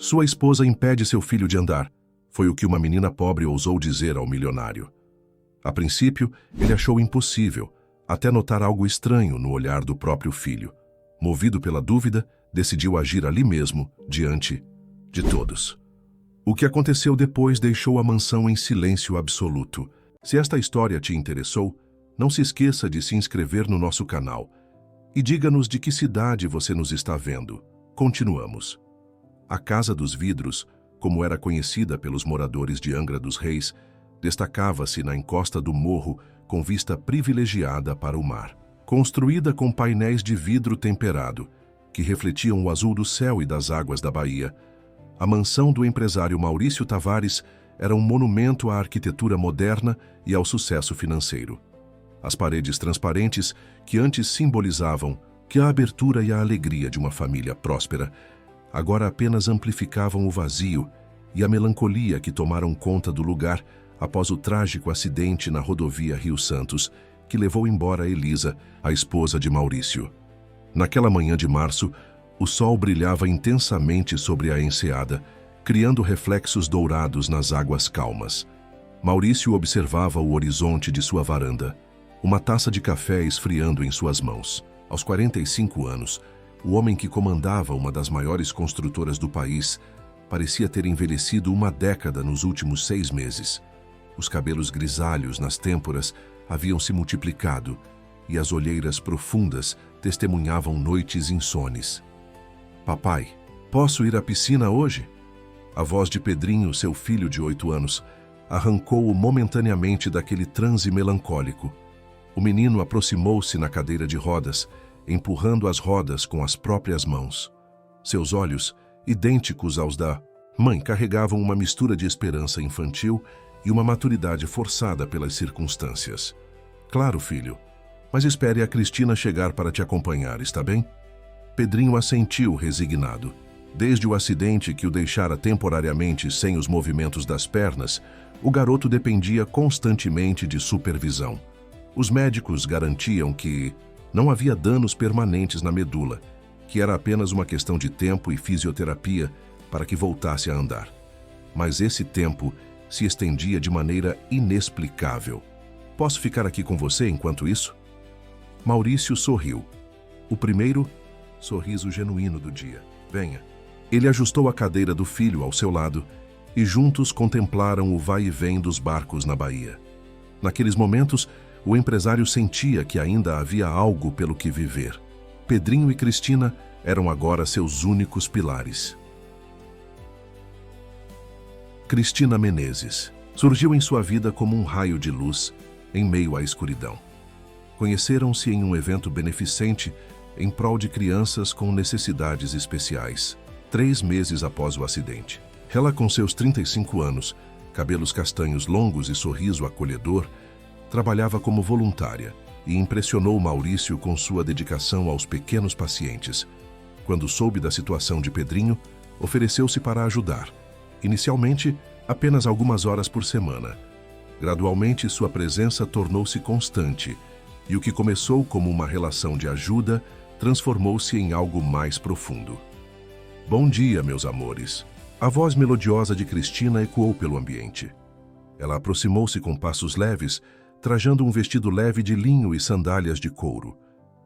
Sua esposa impede seu filho de andar, foi o que uma menina pobre ousou dizer ao milionário. A princípio, ele achou impossível, até notar algo estranho no olhar do próprio filho. Movido pela dúvida, decidiu agir ali mesmo, diante de todos. O que aconteceu depois deixou a mansão em silêncio absoluto. Se esta história te interessou, não se esqueça de se inscrever no nosso canal e diga-nos de que cidade você nos está vendo. Continuamos. A Casa dos Vidros, como era conhecida pelos moradores de Angra dos Reis, destacava-se na encosta do morro com vista privilegiada para o mar. Construída com painéis de vidro temperado, que refletiam o azul do céu e das águas da baía, a mansão do empresário Maurício Tavares era um monumento à arquitetura moderna e ao sucesso financeiro. As paredes transparentes, que antes simbolizavam que a abertura e a alegria de uma família próspera, agora apenas amplificavam o vazio e a melancolia que tomaram conta do lugar após o trágico acidente na rodovia Rio Santos, que levou embora Elisa, a esposa de Maurício. Naquela manhã de março, o sol brilhava intensamente sobre a enseada, criando reflexos dourados nas águas calmas. Maurício observava o horizonte de sua varanda, uma taça de café esfriando em suas mãos. Aos 45 anos, o homem que comandava uma das maiores construtoras do país parecia ter envelhecido uma década nos últimos 6 meses. Os cabelos grisalhos nas têmporas haviam se multiplicado e as olheiras profundas testemunhavam noites insones. Papai, posso ir à piscina hoje? A voz de Pedrinho, seu filho de 8 anos, arrancou-o momentaneamente daquele transe melancólico. O menino aproximou-se na cadeira de rodas, empurrando as rodas com as próprias mãos. Seus olhos, idênticos aos da mãe, carregavam uma mistura de esperança infantil e uma maturidade forçada pelas circunstâncias. Claro, filho, mas espere a Cristina chegar para te acompanhar, está bem? Pedrinho assentiu, resignado. Desde o acidente que o deixara temporariamente sem os movimentos das pernas, o garoto dependia constantemente de supervisão. Os médicos garantiam que não havia danos permanentes na medula, que era apenas uma questão de tempo e fisioterapia para que voltasse a andar. Mas esse tempo se estendia de maneira inexplicável. Posso ficar aqui com você enquanto isso? Maurício sorriu. O primeiro sorriso genuíno do dia. Venha. Ele ajustou a cadeira do filho ao seu lado e juntos contemplaram o vai e vem dos barcos na baía. Naqueles momentos, o empresário sentia que ainda havia algo pelo que viver. Pedrinho e Cristina eram agora seus únicos pilares. Cristina Menezes surgiu em sua vida como um raio de luz em meio à escuridão. Conheceram-se em um evento beneficente em prol de crianças com necessidades especiais, 3 meses após o acidente. Ela, com seus 35 anos, cabelos castanhos longos e sorriso acolhedor, trabalhava como voluntária e impressionou Maurício com sua dedicação aos pequenos pacientes. Quando soube da situação de Pedrinho, ofereceu-se para ajudar. Inicialmente, apenas algumas horas por semana. Gradualmente, sua presença tornou-se constante, e o que começou como uma relação de ajuda transformou-se em algo mais profundo. Bom dia, meus amores. A voz melodiosa de Cristina ecoou pelo ambiente. Ela aproximou-se com passos leves, trajando um vestido leve de linho e sandálias de couro.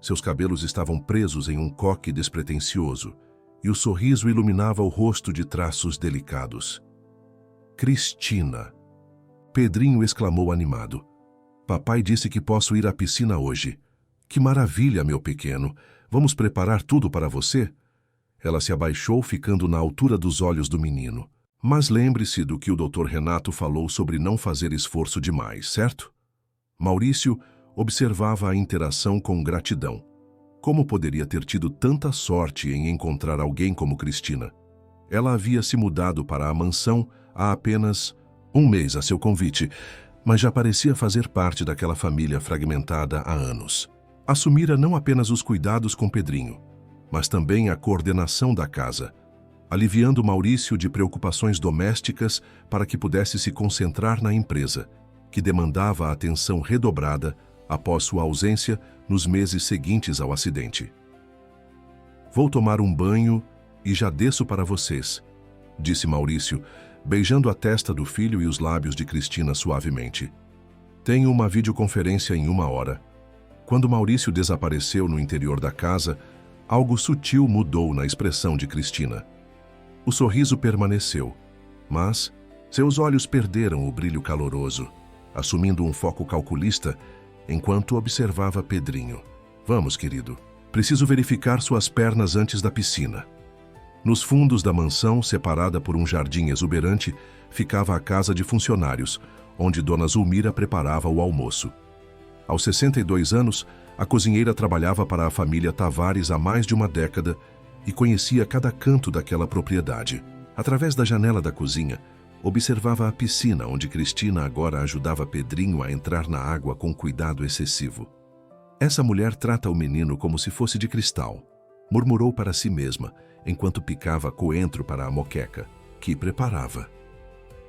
Seus cabelos estavam presos em um coque despretensioso, e o sorriso iluminava o rosto de traços delicados. Cristina! Pedrinho exclamou animado. Papai disse que posso ir à piscina hoje. Que maravilha, meu pequeno! Vamos preparar tudo para você? Ela se abaixou, ficando na altura dos olhos do menino. Mas lembre-se do que o Dr. Renato falou sobre não fazer esforço demais, certo? Maurício observava a interação com gratidão. Como poderia ter tido tanta sorte em encontrar alguém como Cristina? Ela havia se mudado para a mansão há apenas 1 mês a seu convite, mas já parecia fazer parte daquela família fragmentada há anos. Assumira não apenas os cuidados com Pedrinho, mas também a coordenação da casa, aliviando Maurício de preocupações domésticas para que pudesse se concentrar na empresa, que demandava a atenção redobrada após sua ausência nos meses seguintes ao acidente. Vou tomar um banho e já desço para vocês. disse Maurício, beijando a testa do filho e os lábios de Cristina suavemente. Tenho uma videoconferência em 1 hora. Quando Maurício desapareceu no interior da casa, algo sutil mudou na expressão de Cristina. O sorriso permaneceu, mas seus olhos perderam o brilho caloroso, assumindo um foco calculista, enquanto observava Pedrinho. Vamos, querido. Preciso verificar suas pernas antes da piscina. Nos fundos da mansão, separada por um jardim exuberante, ficava a casa de funcionários, onde Dona Zulmira preparava o almoço. Aos 62 anos, a cozinheira trabalhava para a família Tavares há mais de uma década e conhecia cada canto daquela propriedade. Através da janela da cozinha, observava a piscina onde Cristina agora ajudava Pedrinho a entrar na água com cuidado excessivo. Essa mulher trata o menino como se fosse de cristal, murmurou para si mesma, enquanto picava coentro para a moqueca, que preparava.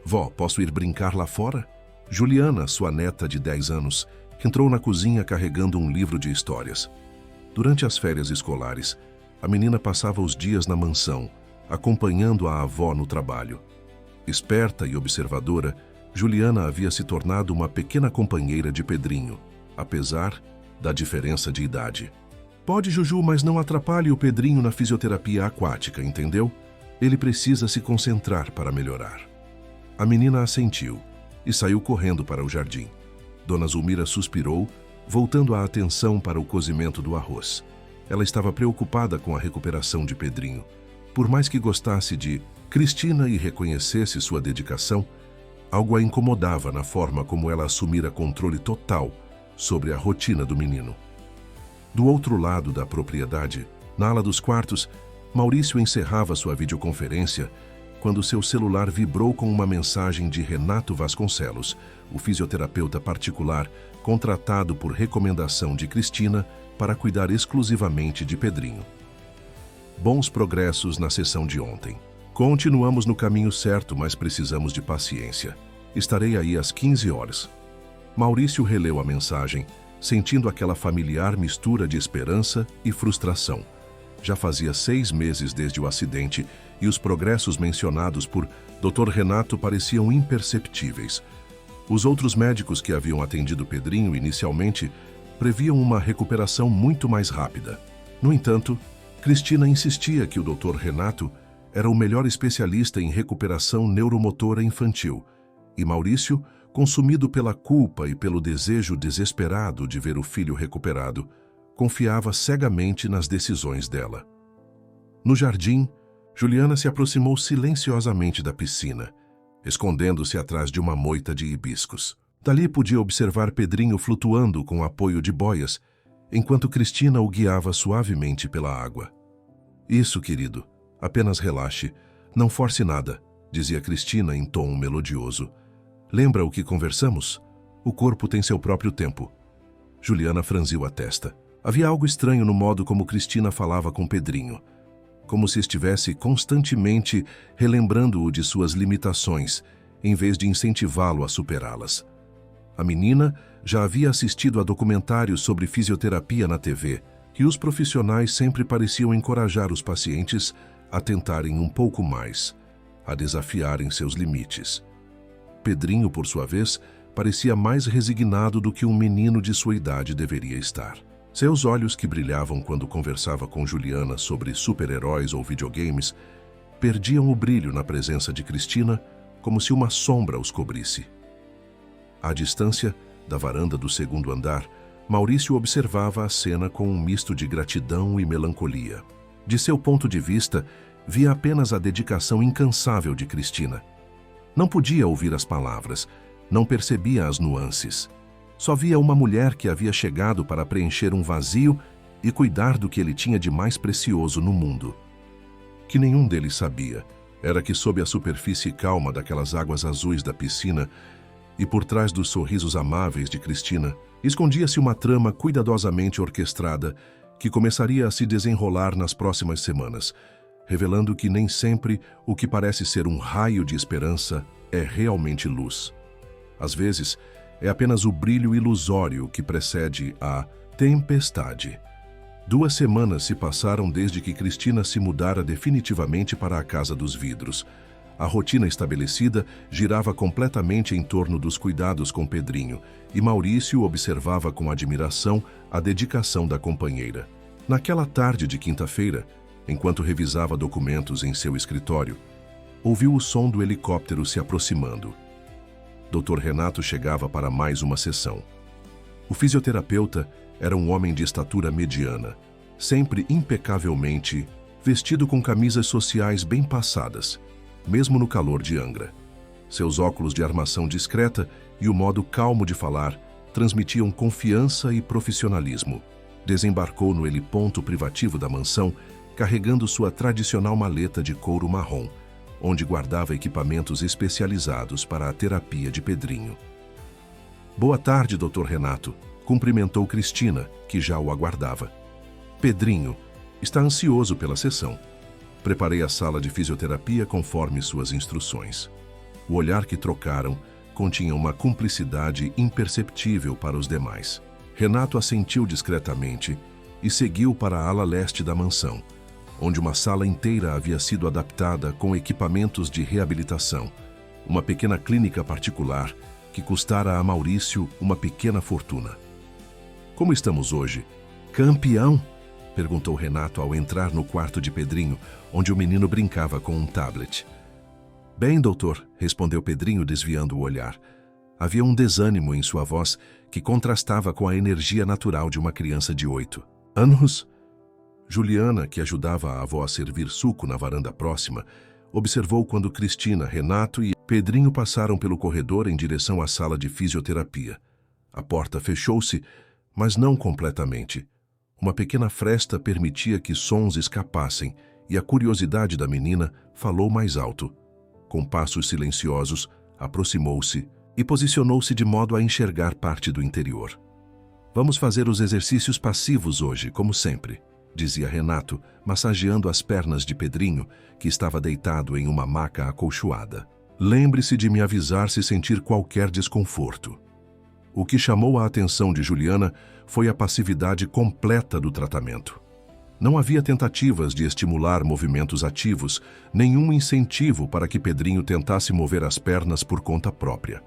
Vó, posso ir brincar lá fora? Juliana, sua neta de 10 anos, entrou na cozinha carregando um livro de histórias. Durante as férias escolares, a menina passava os dias na mansão, acompanhando a avó no trabalho. Esperta e observadora, Juliana havia se tornado uma pequena companheira de Pedrinho, apesar da diferença de idade. Pode, Juju, mas não atrapalhe o Pedrinho na fisioterapia aquática, entendeu? Ele precisa se concentrar para melhorar. A menina assentiu e saiu correndo para o jardim. Dona Zulmira suspirou, voltando a atenção para o cozimento do arroz. Ela estava preocupada com a recuperação de Pedrinho. Por mais que gostasse de Cristina e reconhecesse sua dedicação, algo a incomodava na forma como ela assumira controle total sobre a rotina do menino. Do outro lado da propriedade, na ala dos quartos, Maurício encerrava sua videoconferência quando seu celular vibrou com uma mensagem de Renato Vasconcelos, o fisioterapeuta particular contratado por recomendação de Cristina para cuidar exclusivamente de Pedrinho. Bons progressos na sessão de ontem. Continuamos no caminho certo, mas precisamos de paciência. Estarei aí às 15 horas. Maurício releu a mensagem, sentindo aquela familiar mistura de esperança e frustração. Já fazia 6 meses desde o acidente e os progressos mencionados por Dr. Renato pareciam imperceptíveis. Os outros médicos que haviam atendido Pedrinho inicialmente previam uma recuperação muito mais rápida. No entanto, Cristina insistia que o Dr. Renato era o melhor especialista em recuperação neuromotora infantil, e Maurício, consumido pela culpa e pelo desejo desesperado de ver o filho recuperado, confiava cegamente nas decisões dela. No jardim, Juliana se aproximou silenciosamente da piscina, escondendo-se atrás de uma moita de hibiscos. Dali podia observar Pedrinho flutuando com apoio de boias, enquanto Cristina o guiava suavemente pela água. Isso, querido, apenas relaxe, não force nada, dizia Cristina em tom melodioso. Lembra o que conversamos? O corpo tem seu próprio tempo. Juliana franziu a testa. Havia algo estranho no modo como Cristina falava com Pedrinho, como se estivesse constantemente relembrando-o de suas limitações, em vez de incentivá-lo a superá-las. A menina já havia assistido a documentários sobre fisioterapia na TV, e os profissionais sempre pareciam encorajar os pacientes a tentarem um pouco mais, a desafiarem seus limites. Pedrinho, por sua vez, parecia mais resignado do que um menino de sua idade deveria estar. Seus olhos, que brilhavam quando conversava com Juliana sobre super-heróis ou videogames, perdiam o brilho na presença de Cristina, como se uma sombra os cobrisse. À distância, da varanda do segundo andar, Maurício observava a cena com um misto de gratidão e melancolia. De seu ponto de vista, via apenas a dedicação incansável de Cristina. Não podia ouvir as palavras, não percebia as nuances. Só via uma mulher que havia chegado para preencher um vazio e cuidar do que ele tinha de mais precioso no mundo. Que nenhum deles sabia era que sob a superfície calma daquelas águas azuis da piscina e por trás dos sorrisos amáveis de Cristina, escondia-se uma trama cuidadosamente orquestrada que começaria a se desenrolar nas próximas semanas, revelando que nem sempre o que parece ser um raio de esperança é realmente luz. Às vezes, é apenas o brilho ilusório que precede a tempestade. 2 semanas se passaram desde que Cristina se mudara definitivamente para a Casa dos Vidros, A rotina estabelecida girava completamente em torno dos cuidados com Pedrinho, e Maurício observava com admiração a dedicação da companheira. Naquela tarde de quinta-feira, enquanto revisava documentos em seu escritório, ouviu o som do helicóptero se aproximando. Dr. Renato chegava para mais uma sessão. O fisioterapeuta era um homem de estatura mediana, sempre impecavelmente vestido com camisas sociais bem passadas, mesmo no calor de Angra. Seus óculos de armação discreta e o modo calmo de falar transmitiam confiança e profissionalismo. Desembarcou no heliponto privativo da mansão, carregando sua tradicional maleta de couro marrom, onde guardava equipamentos especializados para a terapia de Pedrinho. Boa tarde, Dr. Renato, cumprimentou Cristina, que já o aguardava. Pedrinho está ansioso pela sessão. Preparei a sala de fisioterapia conforme suas instruções. O olhar que trocaram continha uma cumplicidade imperceptível para os demais. Renato assentiu discretamente e seguiu para a ala leste da mansão, onde uma sala inteira havia sido adaptada com equipamentos de reabilitação, uma pequena clínica particular que custara a Maurício uma pequena fortuna. Como estamos hoje? Campeão? Perguntou Renato ao entrar no quarto de Pedrinho, onde o menino brincava com um tablet. Bem, doutor, respondeu Pedrinho desviando o olhar. Havia um desânimo em sua voz que contrastava com a energia natural de uma criança de 8 anos. Juliana, que ajudava a avó a servir suco na varanda próxima, observou quando Cristina, Renato e Pedrinho passaram pelo corredor em direção à sala de fisioterapia. A porta fechou-se, mas não completamente. Uma pequena fresta permitia que sons escapassem e a curiosidade da menina falou mais alto. Com passos silenciosos, aproximou-se e posicionou-se de modo a enxergar parte do interior. Vamos fazer os exercícios passivos hoje, como sempre, dizia Renato, massageando as pernas de Pedrinho, que estava deitado em uma maca acolchoada. Lembre-se de me avisar se sentir qualquer desconforto. O que chamou a atenção de Juliana foi a passividade completa do tratamento. Não havia tentativas de estimular movimentos ativos, nenhum incentivo para que Pedrinho tentasse mover as pernas por conta própria.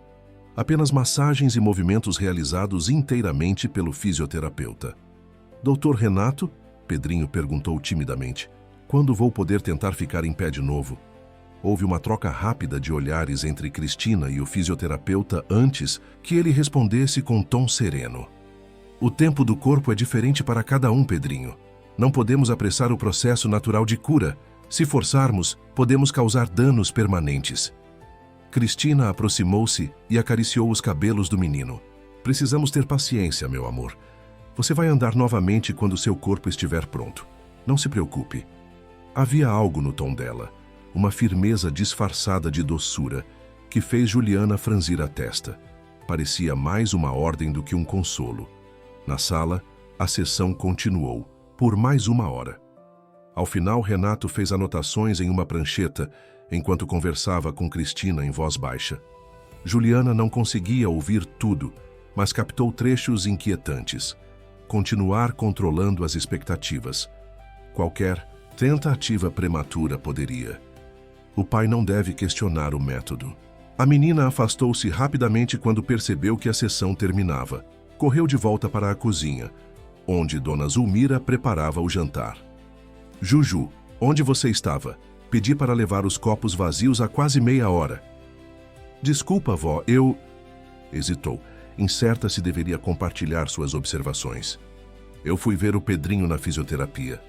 Apenas massagens e movimentos realizados inteiramente pelo fisioterapeuta. Doutor Renato? Pedrinho perguntou timidamente. Quando vou poder tentar ficar em pé de novo? Houve uma troca rápida de olhares entre Cristina e o fisioterapeuta antes que ele respondesse com tom sereno. O tempo do corpo é diferente para cada um, Pedrinho. Não podemos apressar o processo natural de cura. Se forçarmos, podemos causar danos permanentes. Cristina aproximou-se e acariciou os cabelos do menino. Precisamos ter paciência, meu amor. Você vai andar novamente quando seu corpo estiver pronto. Não se preocupe. Havia algo no tom dela, uma firmeza disfarçada de doçura, que fez Juliana franzir a testa. Parecia mais uma ordem do que um consolo. Na sala, a sessão continuou, por mais 1 hora. Ao final, Renato fez anotações em uma prancheta, enquanto conversava com Cristina em voz baixa. Juliana não conseguia ouvir tudo, mas captou trechos inquietantes. Continuar controlando as expectativas. Qualquer tentativa prematura poderia. O pai não deve questionar o método. A menina afastou-se rapidamente quando percebeu que a sessão terminava. Correu de volta para a cozinha, onde Dona Zulmira preparava o jantar. Juju, onde você estava? Pedi para levar os copos vazios há quase meia hora. Desculpa, vó, eu... Hesitou, incerta se deveria compartilhar suas observações. Eu fui ver o Pedrinho na fisioterapia.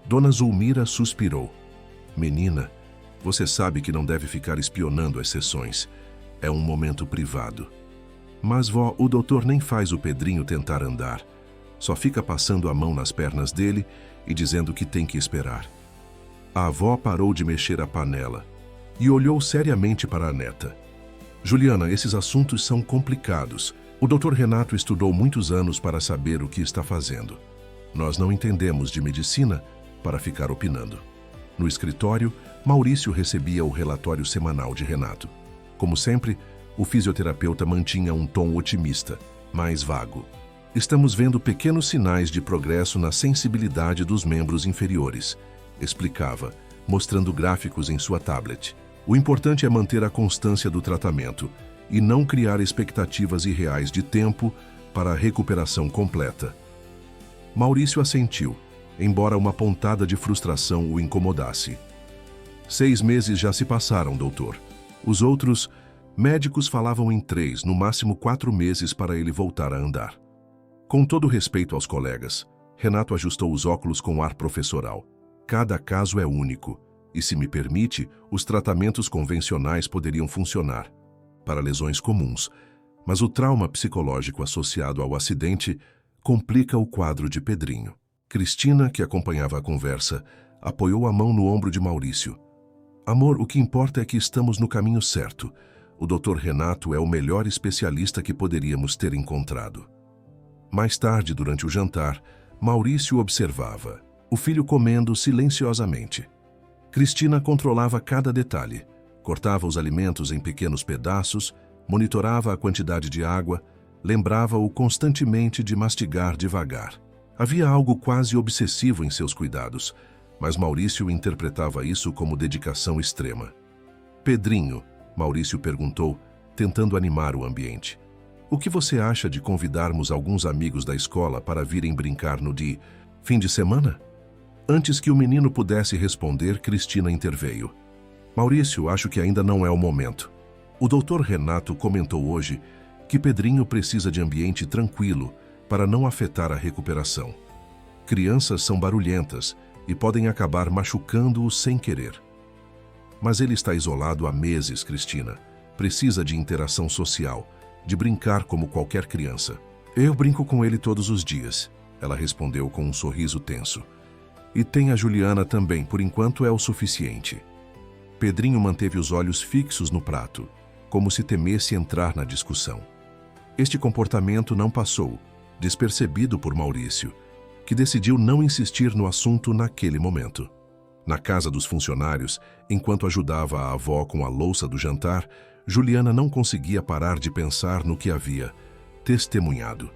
Dona Zulmira suspirou. Menina, você sabe que não deve ficar espionando as sessões. É um momento privado. Mas, vó, o doutor nem faz o Pedrinho tentar andar. Só fica passando a mão nas pernas dele e dizendo que tem que esperar. A avó parou de mexer a panela e olhou seriamente para a neta. Juliana, esses assuntos são complicados. O Dr. Renato estudou muitos anos para saber o que está fazendo. Nós não entendemos de medicina para ficar opinando. No escritório, Maurício recebia o relatório semanal de Renato. Como sempre, o fisioterapeuta mantinha um tom otimista, mais vago. Estamos vendo pequenos sinais de progresso na sensibilidade dos membros inferiores, explicava, mostrando gráficos em sua tablet. O importante é manter a constância do tratamento e não criar expectativas irreais de tempo para a recuperação completa. Maurício assentiu, embora uma pontada de frustração o incomodasse. 6 meses já se passaram, doutor. Os outros médicos falavam em 3, no máximo 4 meses para ele voltar a andar. Com todo respeito aos colegas, Renato ajustou os óculos com ar professoral. Cada caso é único, e se me permite, os tratamentos convencionais poderiam funcionar para lesões comuns, mas o trauma psicológico associado ao acidente complica o quadro de Pedrinho. Cristina, que acompanhava a conversa, apoiou a mão no ombro de Maurício. Amor, o que importa é que estamos no caminho certo. O Dr. Renato é o melhor especialista que poderíamos ter encontrado. Mais tarde, durante o jantar, Maurício observava o filho comendo silenciosamente. Cristina controlava cada detalhe, cortava os alimentos em pequenos pedaços, monitorava a quantidade de água, lembrava-o constantemente de mastigar devagar. Havia algo quase obsessivo em seus cuidados, mas Maurício interpretava isso como dedicação extrema. Pedrinho, Maurício perguntou, tentando animar o ambiente. O que você acha de convidarmos alguns amigos da escola para virem brincar no fim de semana? Antes que o menino pudesse responder, Cristina interveio. Maurício, acho que ainda não é o momento. O Dr. Renato comentou hoje que Pedrinho precisa de ambiente tranquilo para não afetar a recuperação. Crianças são barulhentas e podem acabar machucando-o sem querer. Mas ele está isolado há meses, Cristina. Precisa de interação social, de brincar como qualquer criança. Eu brinco com ele todos os dias, ela respondeu com um sorriso tenso. E tem a Juliana também, por enquanto é o suficiente. Pedrinho manteve os olhos fixos no prato, como se temesse entrar na discussão. Este comportamento não passou, despercebido por Maurício, que decidiu não insistir no assunto naquele momento. Na casa dos funcionários, enquanto ajudava a avó com a louça do jantar, Juliana não conseguia parar de pensar no que havia testemunhado.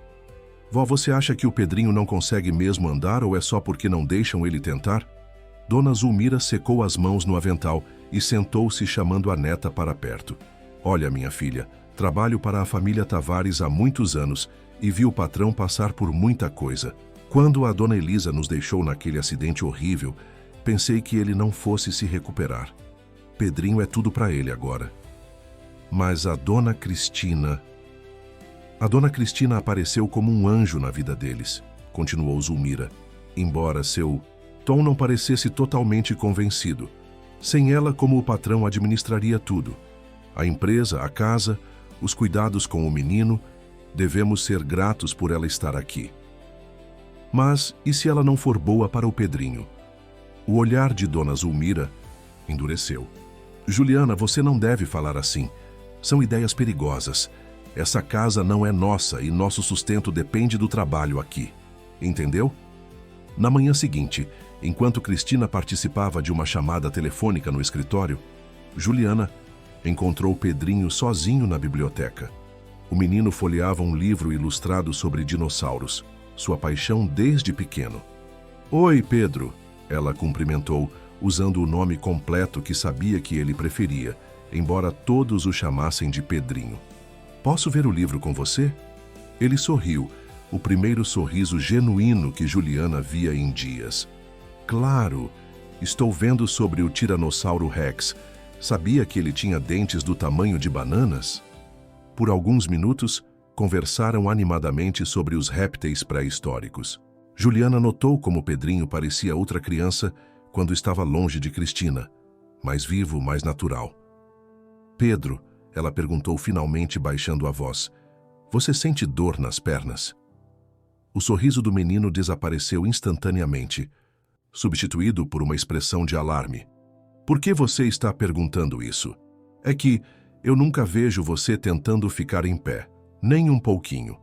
Vó, você acha que o Pedrinho não consegue mesmo andar ou é só porque não deixam ele tentar? Dona Zulmira secou as mãos no avental e sentou-se chamando a neta para perto. Olha, minha filha, trabalho para a família Tavares há muitos anos e vi o patrão passar por muita coisa. Quando a dona Elisa nos deixou naquele acidente horrível, pensei que ele não fosse se recuperar. Pedrinho é tudo para ele agora. Mas a dona Cristina apareceu como um anjo na vida deles, continuou Zulmira, embora seu tom não parecesse totalmente convencido. Sem ela, como o patrão administraria tudo? A empresa, a casa, os cuidados com o menino, devemos ser gratos por ela estar aqui. Mas, e se ela não for boa para o Pedrinho? O olhar de Dona Zulmira endureceu. Juliana, você não deve falar assim. São ideias perigosas. Essa casa não é nossa e nosso sustento depende do trabalho aqui. Entendeu? Na manhã seguinte, enquanto Cristina participava de uma chamada telefônica no escritório, Juliana encontrou Pedrinho sozinho na biblioteca. O menino folheava um livro ilustrado sobre dinossauros, sua paixão desde pequeno. Oi, Pedro, ela cumprimentou, usando o nome completo que sabia que ele preferia, embora todos o chamassem de Pedrinho. Posso ver o livro com você? Ele sorriu, o primeiro sorriso genuíno que Juliana via em dias. Claro, estou vendo sobre o Tiranossauro Rex. Sabia que ele tinha dentes do tamanho de bananas? Por alguns minutos, conversaram animadamente sobre os répteis pré-históricos. Juliana notou como Pedrinho parecia outra criança quando estava longe de Cristina, mais vivo, mais natural. Pedro, ela perguntou finalmente baixando a voz, você sente dor nas pernas? O sorriso do menino desapareceu instantaneamente, substituído por uma expressão de alarme. Por que você está perguntando isso? É que eu nunca vejo você tentando ficar em pé, nem um pouquinho.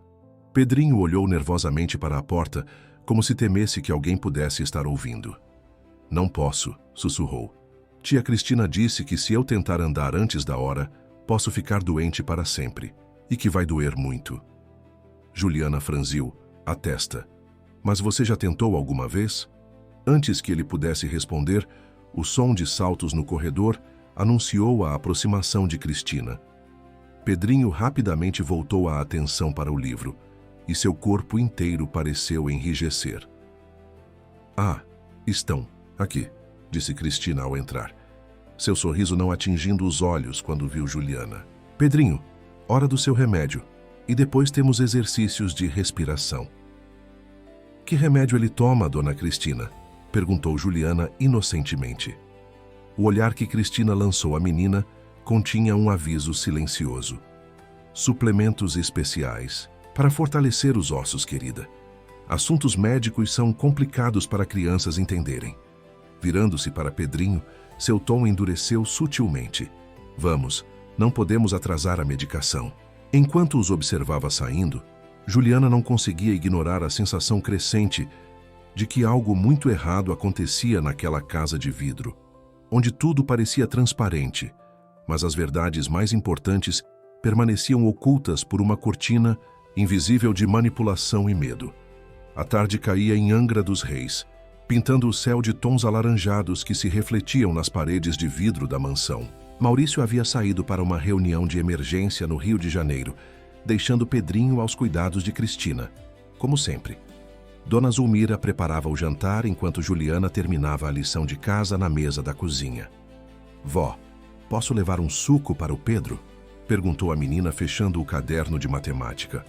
Pedrinho olhou nervosamente para a porta, como se temesse que alguém pudesse estar ouvindo. Não posso, sussurrou. Tia Cristina disse que se eu tentar andar antes da hora, posso ficar doente para sempre, e que vai doer muito. Juliana franziu a testa. Mas você já tentou alguma vez? Antes que ele pudesse responder, o som de saltos no corredor anunciou a aproximação de Cristina. Pedrinho rapidamente voltou a atenção para o livro, e seu corpo inteiro pareceu enrijecer. "Ah, estão aqui", disse Cristina ao entrar, seu sorriso não atingindo os olhos quando viu Juliana. "Pedrinho, hora do seu remédio, e depois temos exercícios de respiração." "Que remédio ele toma, dona Cristina?", perguntou Juliana inocentemente. O olhar que Cristina lançou à menina continha um aviso silencioso. "Suplementos especiais, para fortalecer os ossos, querida. Assuntos médicos são complicados para crianças entenderem." Virando-se para Pedrinho, seu tom endureceu sutilmente. "Vamos, não podemos atrasar a medicação." Enquanto os observava saindo, Juliana não conseguia ignorar a sensação crescente de que algo muito errado acontecia naquela casa de vidro, onde tudo parecia transparente, mas as verdades mais importantes permaneciam ocultas por uma cortina invisível de manipulação e medo. A tarde caía em Angra dos Reis, pintando o céu de tons alaranjados que se refletiam nas paredes de vidro da mansão. Maurício havia saído para uma reunião de emergência no Rio de Janeiro, deixando Pedrinho aos cuidados de Cristina, como sempre. Dona Zulmira preparava o jantar enquanto Juliana terminava a lição de casa na mesa da cozinha. "Vó, posso levar um suco para o Pedro?", perguntou a menina fechando o caderno de matemática.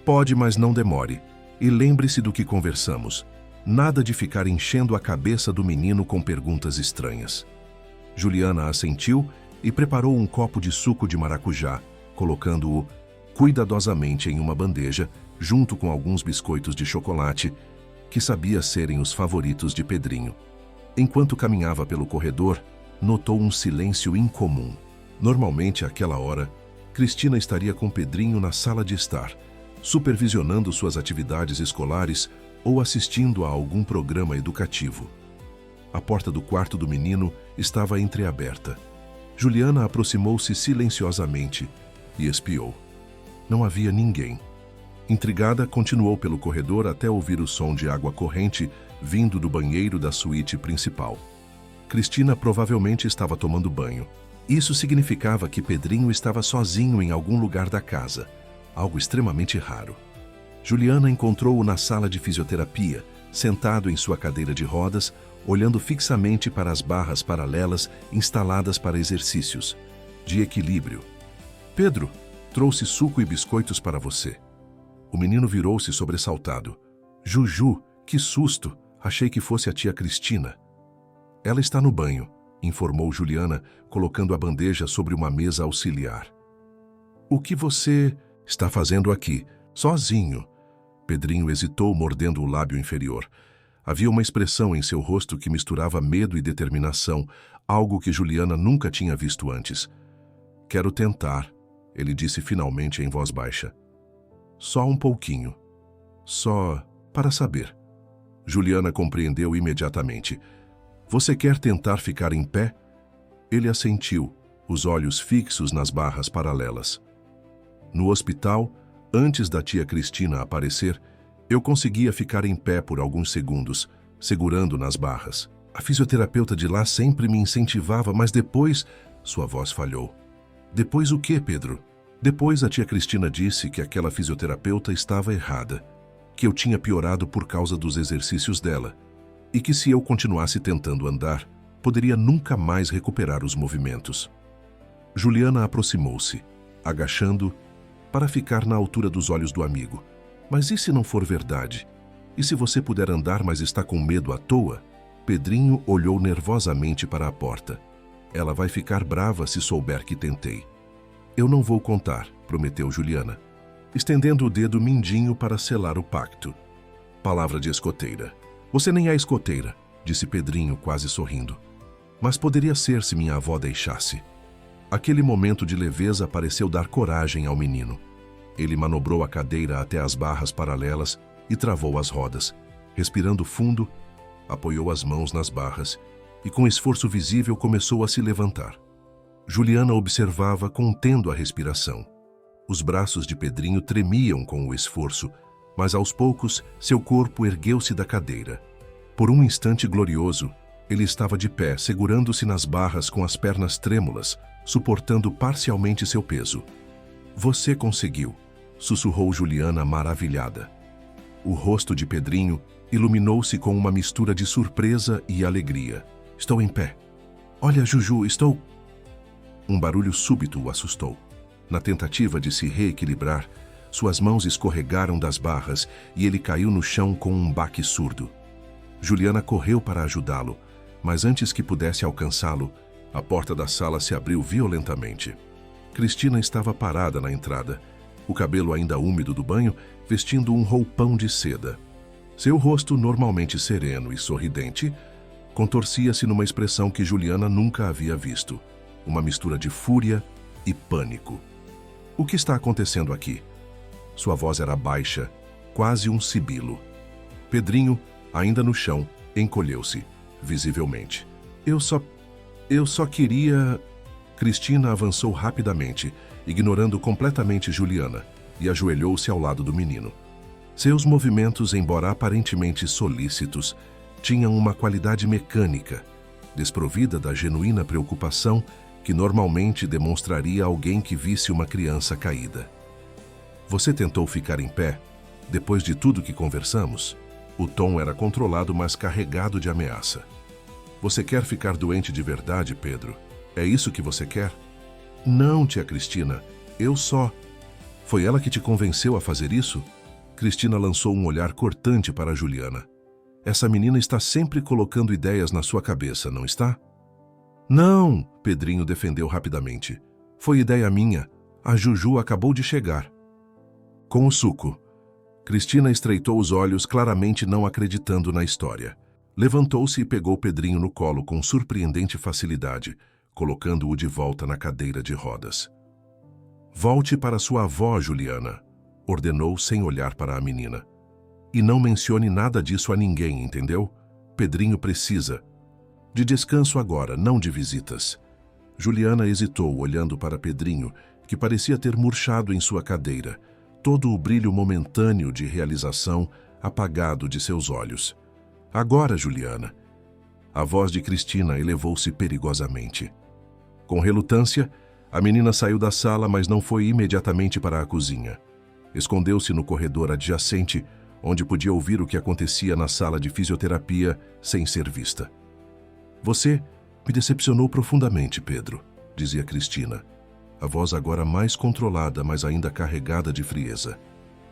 "Pode, mas não demore. E lembre-se do que conversamos. Nada de ficar enchendo a cabeça do menino com perguntas estranhas." Juliana assentiu e preparou um copo de suco de maracujá, colocando-o cuidadosamente em uma bandeja, junto com alguns biscoitos de chocolate, que sabia serem os favoritos de Pedrinho. Enquanto caminhava pelo corredor, notou um silêncio incomum. Normalmente, àquela hora, Cristina estaria com Pedrinho na sala de estar, supervisionando suas atividades escolares ou assistindo a algum programa educativo. A porta do quarto do menino estava entreaberta. Juliana aproximou-se silenciosamente e espiou. Não havia ninguém. Intrigada, continuou pelo corredor até ouvir o som de água corrente vindo do banheiro da suíte principal. Cristina provavelmente estava tomando banho. Isso significava que Pedrinho estava sozinho em algum lugar da casa, algo extremamente raro. Juliana encontrou-o na sala de fisioterapia, sentado em sua cadeira de rodas, olhando fixamente para as barras paralelas instaladas para exercícios de equilíbrio. "Pedro, trouxe suco e biscoitos para você." O menino virou-se sobressaltado. "Juju, que susto! Achei que fosse a tia Cristina." "Ela está no banho", informou Juliana, colocando a bandeja sobre uma mesa auxiliar. "O que você está fazendo aqui, sozinho?" Pedrinho hesitou, mordendo o lábio inferior. Havia uma expressão em seu rosto que misturava medo e determinação, algo que Juliana nunca tinha visto antes. "Quero tentar", ele disse finalmente em voz baixa. "Só um pouquinho. Só para saber." Juliana compreendeu imediatamente. "Você quer tentar ficar em pé?" Ele assentiu, os olhos fixos nas barras paralelas. "No hospital, antes da tia Cristina aparecer, eu conseguia ficar em pé por alguns segundos, segurando nas barras. A fisioterapeuta de lá sempre me incentivava, mas depois..." Sua voz falhou. "Depois o quê, Pedro?" "Depois a tia Cristina disse que aquela fisioterapeuta estava errada, que eu tinha piorado por causa dos exercícios dela, e que se eu continuasse tentando andar, poderia nunca mais recuperar os movimentos." Juliana aproximou-se, agachando, para ficar na altura dos olhos do amigo. "Mas e se não for verdade? E se você puder andar, mas está com medo à toa?" Pedrinho olhou nervosamente para a porta. "Ela vai ficar brava se souber que tentei." "Eu não vou contar", prometeu Juliana, estendendo o dedo mindinho para selar o pacto. Palavra de escoteira. "Você nem é escoteira", disse Pedrinho, quase sorrindo. "Mas poderia ser se minha avó deixasse." Aquele momento de leveza pareceu dar coragem ao menino. Ele manobrou a cadeira até as barras paralelas e travou as rodas. Respirando fundo, apoiou as mãos nas barras e, com esforço visível, começou a se levantar. Juliana observava, contendo a respiração. Os braços de Pedrinho tremiam com o esforço, mas aos poucos seu corpo ergueu-se da cadeira. Por um instante glorioso, Ele estava de pé, segurando-se nas barras com as pernas trêmulas, suportando parcialmente seu peso. Você conseguiu, sussurrou Juliana maravilhada. O rosto de Pedrinho iluminou-se com uma mistura de surpresa e alegria. Estou em pé. Olha, Juju, estou... Um barulho súbito o assustou. Na tentativa de se reequilibrar, suas mãos escorregaram das barras e ele caiu no chão com um baque surdo. Juliana correu para ajudá-lo, mas antes que pudesse alcançá-lo, a porta da sala se abriu violentamente. Cristina estava parada na entrada, o cabelo ainda úmido do banho, vestindo um roupão de seda. Seu rosto, normalmente sereno e sorridente, contorcia-se numa expressão que Juliana nunca havia visto, uma mistura de fúria e pânico. O que está acontecendo aqui? Sua voz era baixa, quase um sibilo. Pedrinho, ainda no chão, encolheu-se, visivelmente. Eu só queria... Cristina avançou rapidamente, ignorando completamente Juliana, e ajoelhou-se ao lado do menino. Seus movimentos, embora aparentemente solícitos, tinham uma qualidade mecânica, desprovida da genuína preocupação que normalmente demonstraria alguém que visse uma criança caída. Você tentou ficar em pé, depois de tudo que conversamos? O tom era controlado, mas carregado de ameaça. Você quer ficar doente de verdade, Pedro? É isso que você quer? Não, tia Cristina, eu só... Foi ela que te convenceu a fazer isso? Cristina lançou um olhar cortante para Juliana. Essa menina está sempre colocando ideias na sua cabeça, não está? Não, Pedrinho defendeu rapidamente. Foi ideia minha. A Juju acabou de chegar. Com o suco. Cristina estreitou os olhos, claramente não acreditando na história. Levantou-se e pegou Pedrinho no colo com surpreendente facilidade, colocando-o de volta na cadeira de rodas. Volte para sua avó, Juliana, ordenou sem olhar para a menina. E não mencione nada disso a ninguém, entendeu? Pedrinho precisa de descanso agora, não de visitas. Juliana hesitou, olhando para Pedrinho, que parecia ter murchado em sua cadeira, todo o brilho momentâneo de realização apagado de seus olhos. Agora, Juliana. A voz de Cristina elevou-se perigosamente. Com relutância, a menina saiu da sala, mas não foi imediatamente para a cozinha. Escondeu-se no corredor adjacente, onde podia ouvir o que acontecia na sala de fisioterapia sem ser vista. Você me decepcionou profundamente, Pedro, dizia Cristina, a voz agora mais controlada, mas ainda carregada de frieza.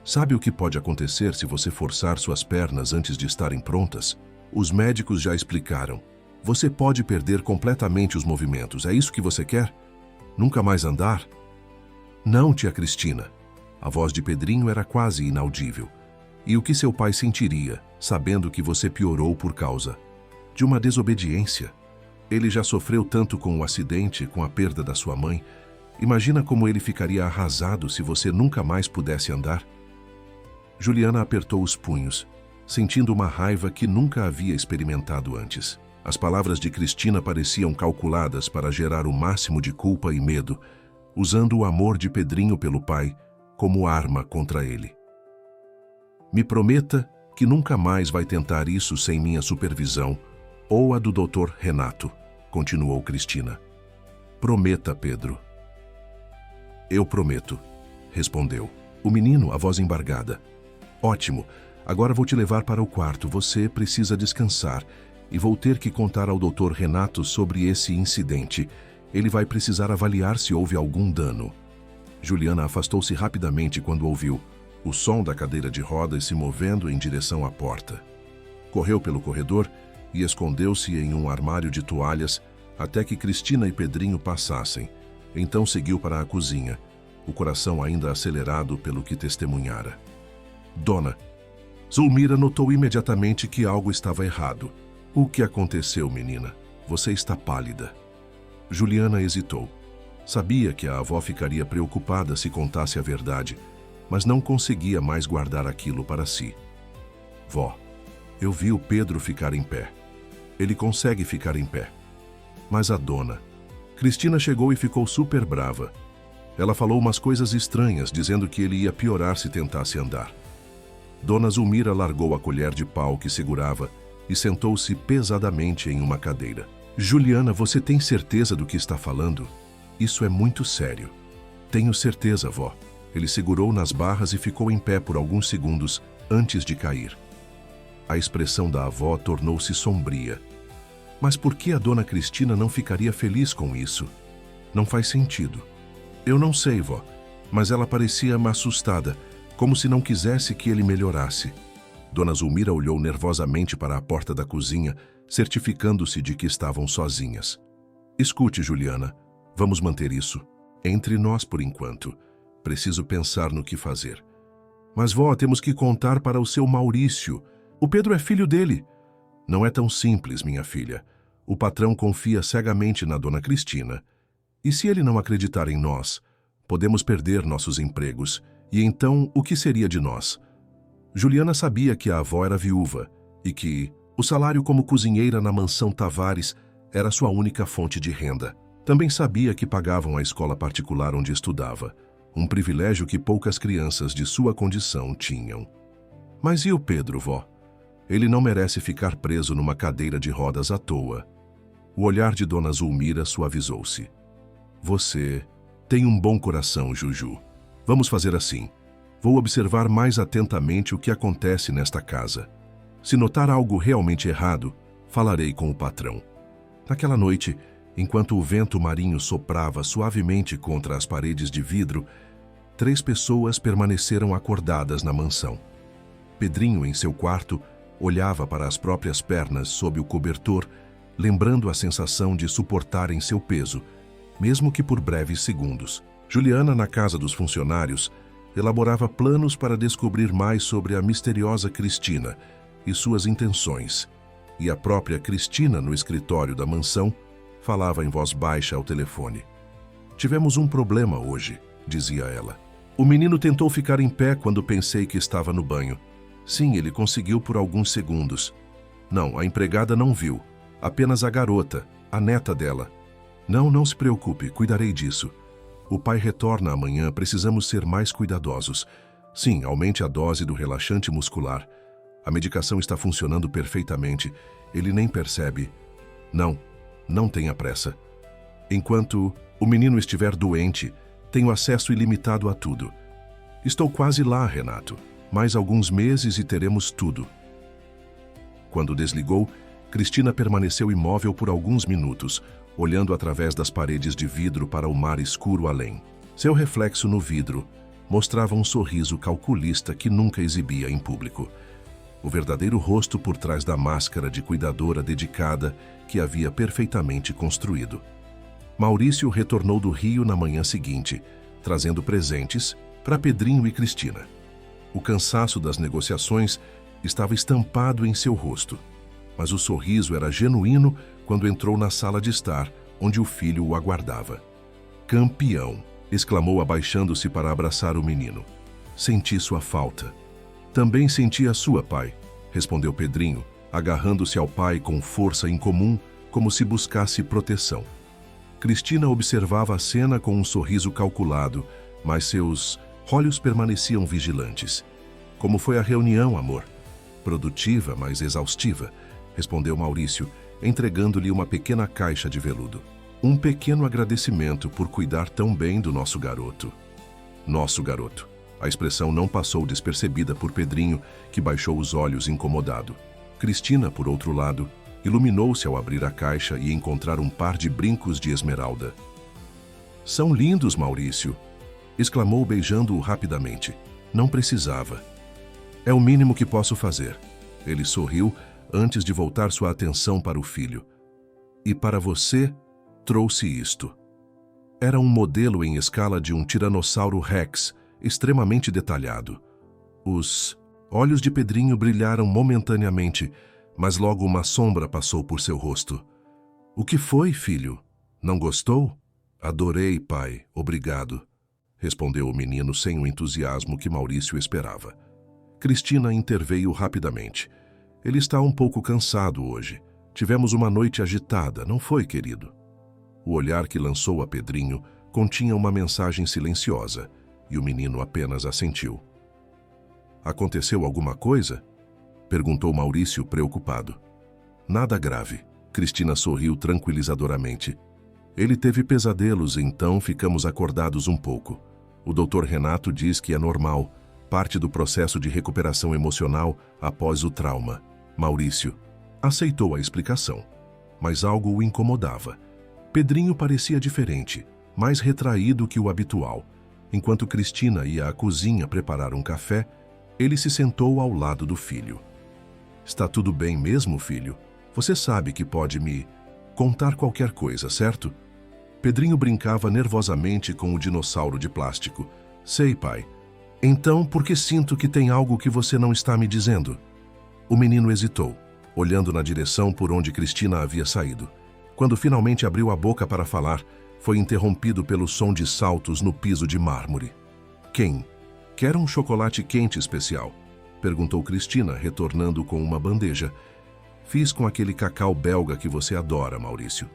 Sabe o que pode acontecer se você forçar suas pernas antes de estarem prontas? Os médicos já explicaram. Você pode perder completamente os movimentos. É isso que você quer? Nunca mais andar? Não, tia Cristina. A voz de Pedrinho era quase inaudível. E o que seu pai sentiria, sabendo que você piorou por causa de uma desobediência? Ele já sofreu tanto com o acidente, com a perda da sua mãe. Imagina como ele ficaria arrasado se você nunca mais pudesse andar. Juliana apertou os punhos, sentindo uma raiva que nunca havia experimentado antes. As palavras de Cristina pareciam calculadas para gerar o máximo de culpa e medo, usando o amor de Pedrinho pelo pai como arma contra ele. Me prometa que nunca mais vai tentar isso sem minha supervisão ou a do Dr. Renato, continuou Cristina. Prometa, Pedro. Eu prometo, respondeu. O menino, a voz embargada. Ótimo, agora vou te levar para o quarto. Você precisa descansar e vou ter que contar ao Dr. Renato sobre esse incidente. Ele vai precisar avaliar se houve algum dano. Juliana afastou-se rapidamente quando ouviu o som da cadeira de rodas se movendo em direção à porta. Correu pelo corredor e escondeu-se em um armário de toalhas até que Cristina e Pedrinho passassem. Então seguiu para a cozinha, o coração ainda acelerado pelo que testemunhara. Dona Zulmira notou imediatamente que algo estava errado. O que aconteceu, menina? Você está pálida. Juliana hesitou. Sabia que a avó ficaria preocupada se contasse a verdade, mas não conseguia mais guardar aquilo para si. Vó, eu vi o Pedro ficar em pé. Ele consegue ficar em pé. Mas a dona... Cristina chegou e ficou super brava. Ela falou umas coisas estranhas, dizendo que ele ia piorar se tentasse andar. Dona Zulmira largou a colher de pau que segurava e sentou-se pesadamente em uma cadeira. Juliana, você tem certeza do que está falando? Isso é muito sério. Tenho certeza, vó. Ele segurou nas barras e ficou em pé por alguns segundos antes de cair. A expressão da avó tornou-se sombria. Mas por que a dona Cristina não ficaria feliz com isso? Não faz sentido. Eu não sei, vó, mas ela parecia assustada, como se não quisesse que ele melhorasse. Dona Zulmira olhou nervosamente para a porta da cozinha, certificando-se de que estavam sozinhas. Escute, Juliana, vamos manter isso entre nós por enquanto. Preciso pensar no que fazer. Mas, vó, temos que contar para o seu Maurício. O Pedro é filho dele. Não é tão simples, minha filha. O patrão confia cegamente na dona Cristina. E se ele não acreditar em nós, podemos perder nossos empregos. E então, o que seria de nós? Juliana sabia que a avó era viúva e que o salário como cozinheira na mansão Tavares era sua única fonte de renda. Também sabia que pagavam a escola particular onde estudava, um privilégio que poucas crianças de sua condição tinham. Mas e o Pedro, vó? Ele não merece ficar preso numa cadeira de rodas à toa. O olhar de Dona Zulmira suavizou-se. Você tem um bom coração, Juju. Vamos fazer assim. Vou observar mais atentamente o que acontece nesta casa. Se notar algo realmente errado, falarei com o patrão. Naquela noite, enquanto o vento marinho soprava suavemente contra as paredes de vidro, 3 pessoas permaneceram acordadas na mansão. Pedrinho, em seu quarto, olhava para as próprias pernas sob o cobertor, lembrando a sensação de suportarem seu peso, mesmo que por breves segundos. Juliana, na casa dos funcionários, elaborava planos para descobrir mais sobre a misteriosa Cristina e suas intenções. E a própria Cristina, no escritório da mansão, falava em voz baixa ao telefone. Tivemos um problema hoje, dizia ela. O menino tentou ficar em pé quando pensei que estava no banho. Sim, ele conseguiu por alguns segundos. Não, a empregada não viu. Apenas a garota, a neta dela. Não se preocupe, cuidarei disso. O pai retorna amanhã, precisamos ser mais cuidadosos. Sim, aumente a dose do relaxante muscular. A medicação está funcionando perfeitamente. Ele nem percebe. Não tenha pressa. Enquanto o menino estiver doente, tenho acesso ilimitado a tudo. Estou quase lá, Renato. Mais alguns meses e teremos tudo. Quando desligou, Cristina permaneceu imóvel por alguns minutos, olhando através das paredes de vidro para o mar escuro além. Seu reflexo no vidro mostrava um sorriso calculista que nunca exibia em público. O verdadeiro rosto por trás da máscara de cuidadora dedicada que havia perfeitamente construído. Maurício retornou do Rio na manhã seguinte, trazendo presentes para Pedrinho e Cristina. O cansaço das negociações estava estampado em seu rosto, mas o sorriso era genuíno quando entrou na sala de estar, onde o filho o aguardava. "Campeão!" exclamou abaixando-se para abraçar o menino. "Senti sua falta." "Também senti a sua, pai", respondeu Pedrinho, agarrando-se ao pai com força incomum, como se buscasse proteção. Cristina observava a cena com um sorriso calculado, mas seus olhos permaneciam vigilantes. "Como foi a reunião, amor?" "Produtiva, mas exaustiva", respondeu Maurício, entregando-lhe uma pequena caixa de veludo. "Um pequeno agradecimento por cuidar tão bem do nosso garoto." "Nosso garoto." A expressão não passou despercebida por Pedrinho, que baixou os olhos incomodado. Cristina, por outro lado, iluminou-se ao abrir a caixa e encontrar um par de brincos de esmeralda. "São lindos, Maurício!" exclamou beijando-o rapidamente. "Não precisava." "É o mínimo que posso fazer." Ele sorriu antes de voltar sua atenção para o filho. "E para você, trouxe isto." Era um modelo em escala de um Tiranossauro Rex, extremamente detalhado. Os olhos de Pedrinho brilharam momentaneamente, mas logo uma sombra passou por seu rosto. "O que foi, filho? Não gostou?" "Adorei, pai, obrigado", respondeu o menino sem o entusiasmo que Maurício esperava. Cristina interveio rapidamente. "Ele está um pouco cansado hoje. Tivemos uma noite agitada, não foi, querido?" O olhar que lançou a Pedrinho continha uma mensagem silenciosa, e o menino apenas assentiu. "Aconteceu alguma coisa?" perguntou Maurício preocupado. Nada grave. Cristina sorriu tranquilizadoramente. Ele teve pesadelos, então ficamos acordados um pouco. O Dr. Renato diz que é normal, parte do processo de recuperação emocional após o trauma. Maurício aceitou a explicação, mas algo o incomodava. Pedrinho parecia diferente, mais retraído que o habitual. Enquanto Cristina ia à cozinha preparar um café, ele se sentou ao lado do filho. Está tudo bem mesmo, filho? Você sabe que pode me contar qualquer coisa, certo? Pedrinho brincava nervosamente com o dinossauro de plástico. Sei, pai. Então, por que sinto que tem algo que você não está me dizendo? O menino hesitou, olhando na direção por onde Cristina havia saído. Quando finalmente abriu a boca para falar, foi interrompido pelo som de saltos no piso de mármore. Quem? Quer um chocolate quente especial? Perguntou Cristina, retornando com uma bandeja. Fiz com aquele cacau belga que você adora, Maurício.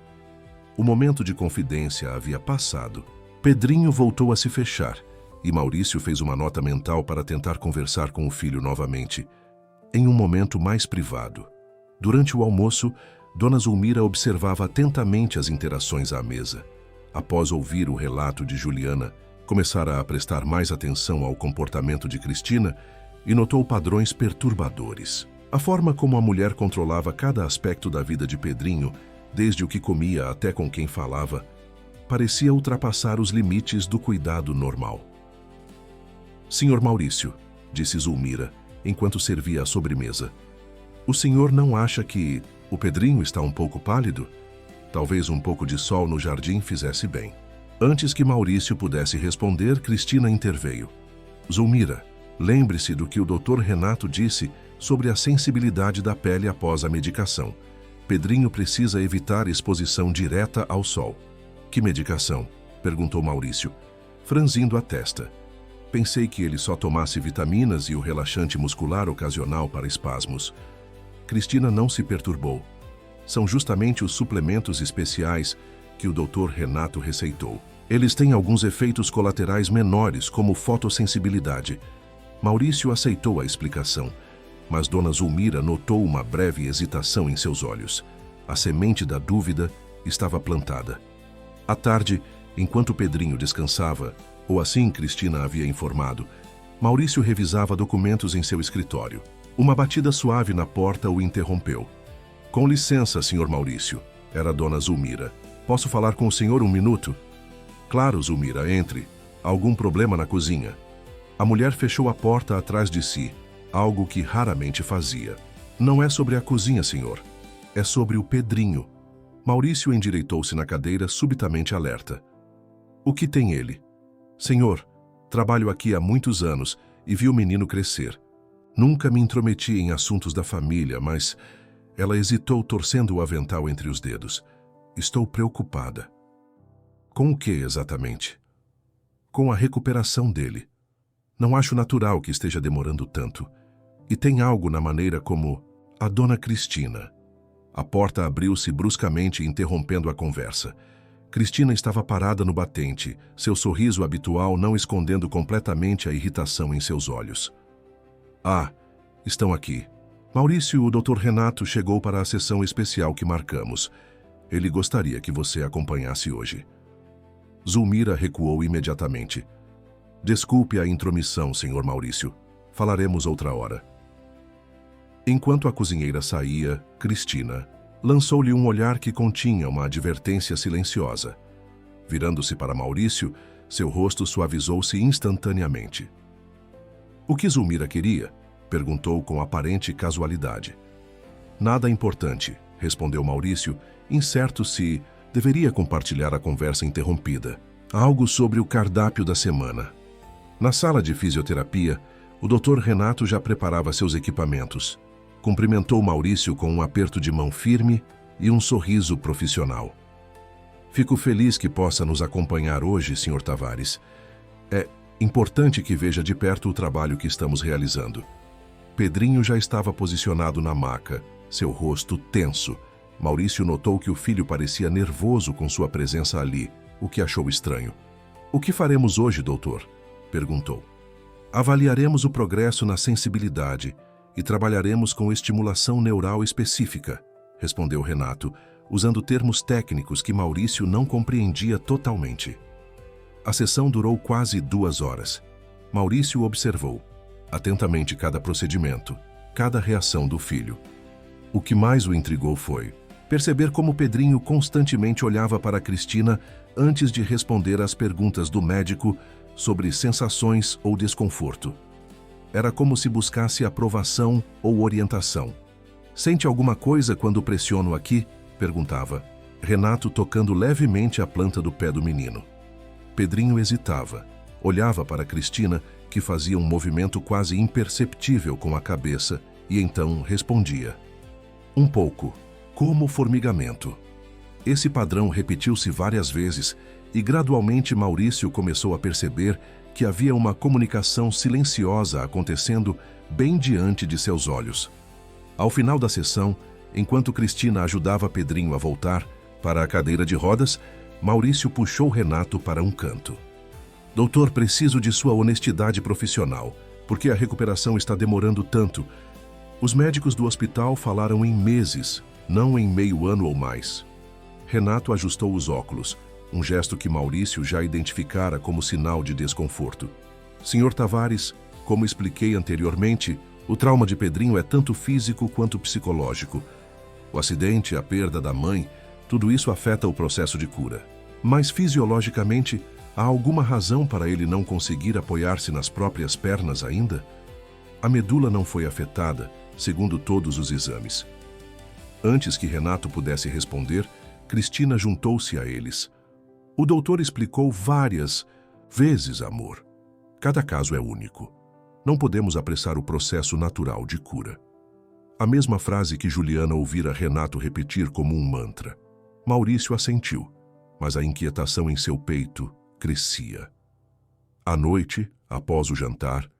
O momento de confidência havia passado. Pedrinho voltou a se fechar, e Maurício fez uma nota mental para tentar conversar com o filho novamente, em um momento mais privado. Durante o almoço, Dona Zulmira observava atentamente as interações à mesa. Após ouvir o relato de Juliana, começara a prestar mais atenção ao comportamento de Cristina e notou padrões perturbadores. A forma como a mulher controlava cada aspecto da vida de Pedrinho, desde o que comia até com quem falava, parecia ultrapassar os limites do cuidado normal. Senhor Maurício, disse Zulmira, enquanto servia a sobremesa, o senhor não acha que o Pedrinho está um pouco pálido? Talvez um pouco de sol no jardim fizesse bem. Antes que Maurício pudesse responder, Cristina interveio. Zulmira, lembre-se do que o Dr. Renato disse sobre a sensibilidade da pele após a medicação. Pedrinho precisa evitar exposição direta ao sol. Que medicação? Perguntou Maurício, franzindo a testa. Pensei que ele só tomasse vitaminas e o relaxante muscular ocasional para espasmos. Cristina não se perturbou. São justamente os suplementos especiais que o Dr. Renato receitou. Eles têm alguns efeitos colaterais menores, como fotossensibilidade. Maurício aceitou a explicação, mas Dona Zulmira notou uma breve hesitação em seus olhos. A semente da dúvida estava plantada. À tarde, enquanto Pedrinho descansava, ou assim Cristina havia informado, Maurício revisava documentos em seu escritório. Uma batida suave na porta o interrompeu. Com licença, senhor Maurício, era Dona Zulmira. Posso falar com o senhor um minuto? Claro, Zulmira, entre. Algum problema na cozinha? A mulher fechou a porta atrás de si, algo que raramente fazia. Não é sobre a cozinha, senhor. É sobre o Pedrinho. Maurício endireitou-se na cadeira, subitamente alerta. O que tem ele? Senhor, trabalho aqui há muitos anos e vi o menino crescer. Nunca me intrometi em assuntos da família, mas ela hesitou, torcendo o avental entre os dedos. Estou preocupada. Com o que exatamente? Com a recuperação dele. Não acho natural que esteja demorando tanto. E tem algo na maneira como a Dona Cristina. A porta abriu-se bruscamente, interrompendo a conversa. Cristina estava parada no batente, seu sorriso habitual não escondendo completamente a irritação em seus olhos. Ah, estão aqui. Maurício, o Dr. Renato chegou para a sessão especial que marcamos. Ele gostaria que você acompanhasse hoje. Zulmira recuou imediatamente. Desculpe a intromissão, senhor Maurício. Falaremos outra hora. Enquanto a cozinheira saía, Cristina lançou-lhe um olhar que continha uma advertência silenciosa. Virando-se para Maurício, seu rosto suavizou-se instantaneamente. O que Zulmira queria? Perguntou com aparente casualidade. Nada importante, respondeu Maurício, incerto se deveria compartilhar a conversa interrompida. Algo sobre o cardápio da semana. Na sala de fisioterapia, o Dr. Renato já preparava seus equipamentos. Cumprimentou Maurício com um aperto de mão firme e um sorriso profissional. Fico feliz que possa nos acompanhar hoje, Sr. Tavares. É importante que veja de perto o trabalho que estamos realizando. Pedrinho já estava posicionado na maca, seu rosto tenso. Maurício notou que o filho parecia nervoso com sua presença ali, o que achou estranho. O que faremos hoje, doutor? Perguntou. Avaliaremos o progresso na sensibilidade e trabalharemos com estimulação neural específica, respondeu Renato, usando termos técnicos que Maurício não compreendia totalmente. A sessão durou quase 2 horas. Maurício observou atentamente cada procedimento, cada reação do filho. O que mais o intrigou foi perceber como Pedrinho constantemente olhava para Cristina antes de responder às perguntas do médico sobre sensações ou desconforto. Era como se buscasse aprovação ou orientação. «Sente alguma coisa quando pressiono aqui?» perguntava Renato, tocando levemente a planta do pé do menino. Pedrinho hesitava. Olhava para Cristina, que fazia um movimento quase imperceptível com a cabeça, e então respondia. Um pouco, como formigamento. Esse padrão repetiu-se várias vezes, e gradualmente Maurício começou a perceber que havia uma comunicação silenciosa acontecendo bem diante de seus olhos. Ao final da sessão, enquanto Cristina ajudava Pedrinho a voltar para a cadeira de rodas, Maurício puxou Renato para um canto. Doutor, preciso de sua honestidade profissional, porque a recuperação está demorando tanto. Os médicos do hospital falaram em meses, não em meio ano ou mais. Renato ajustou os óculos, um gesto que Maurício já identificara como sinal de desconforto. Senhor Tavares, como expliquei anteriormente, o trauma de Pedrinho é tanto físico quanto psicológico. O acidente, a perda da mãe, tudo isso afeta o processo de cura. Mas fisiologicamente, há alguma razão para ele não conseguir apoiar-se nas próprias pernas ainda? A medula não foi afetada, segundo todos os exames. Antes que Renato pudesse responder, Cristina juntou-se a eles. O doutor explicou várias vezes, amor. Cada caso é único. Não podemos apressar o processo natural de cura. A mesma frase que Juliana ouvira Renato repetir como um mantra. Maurício assentiu, mas a inquietação em seu peito crescia. À noite, após o jantar,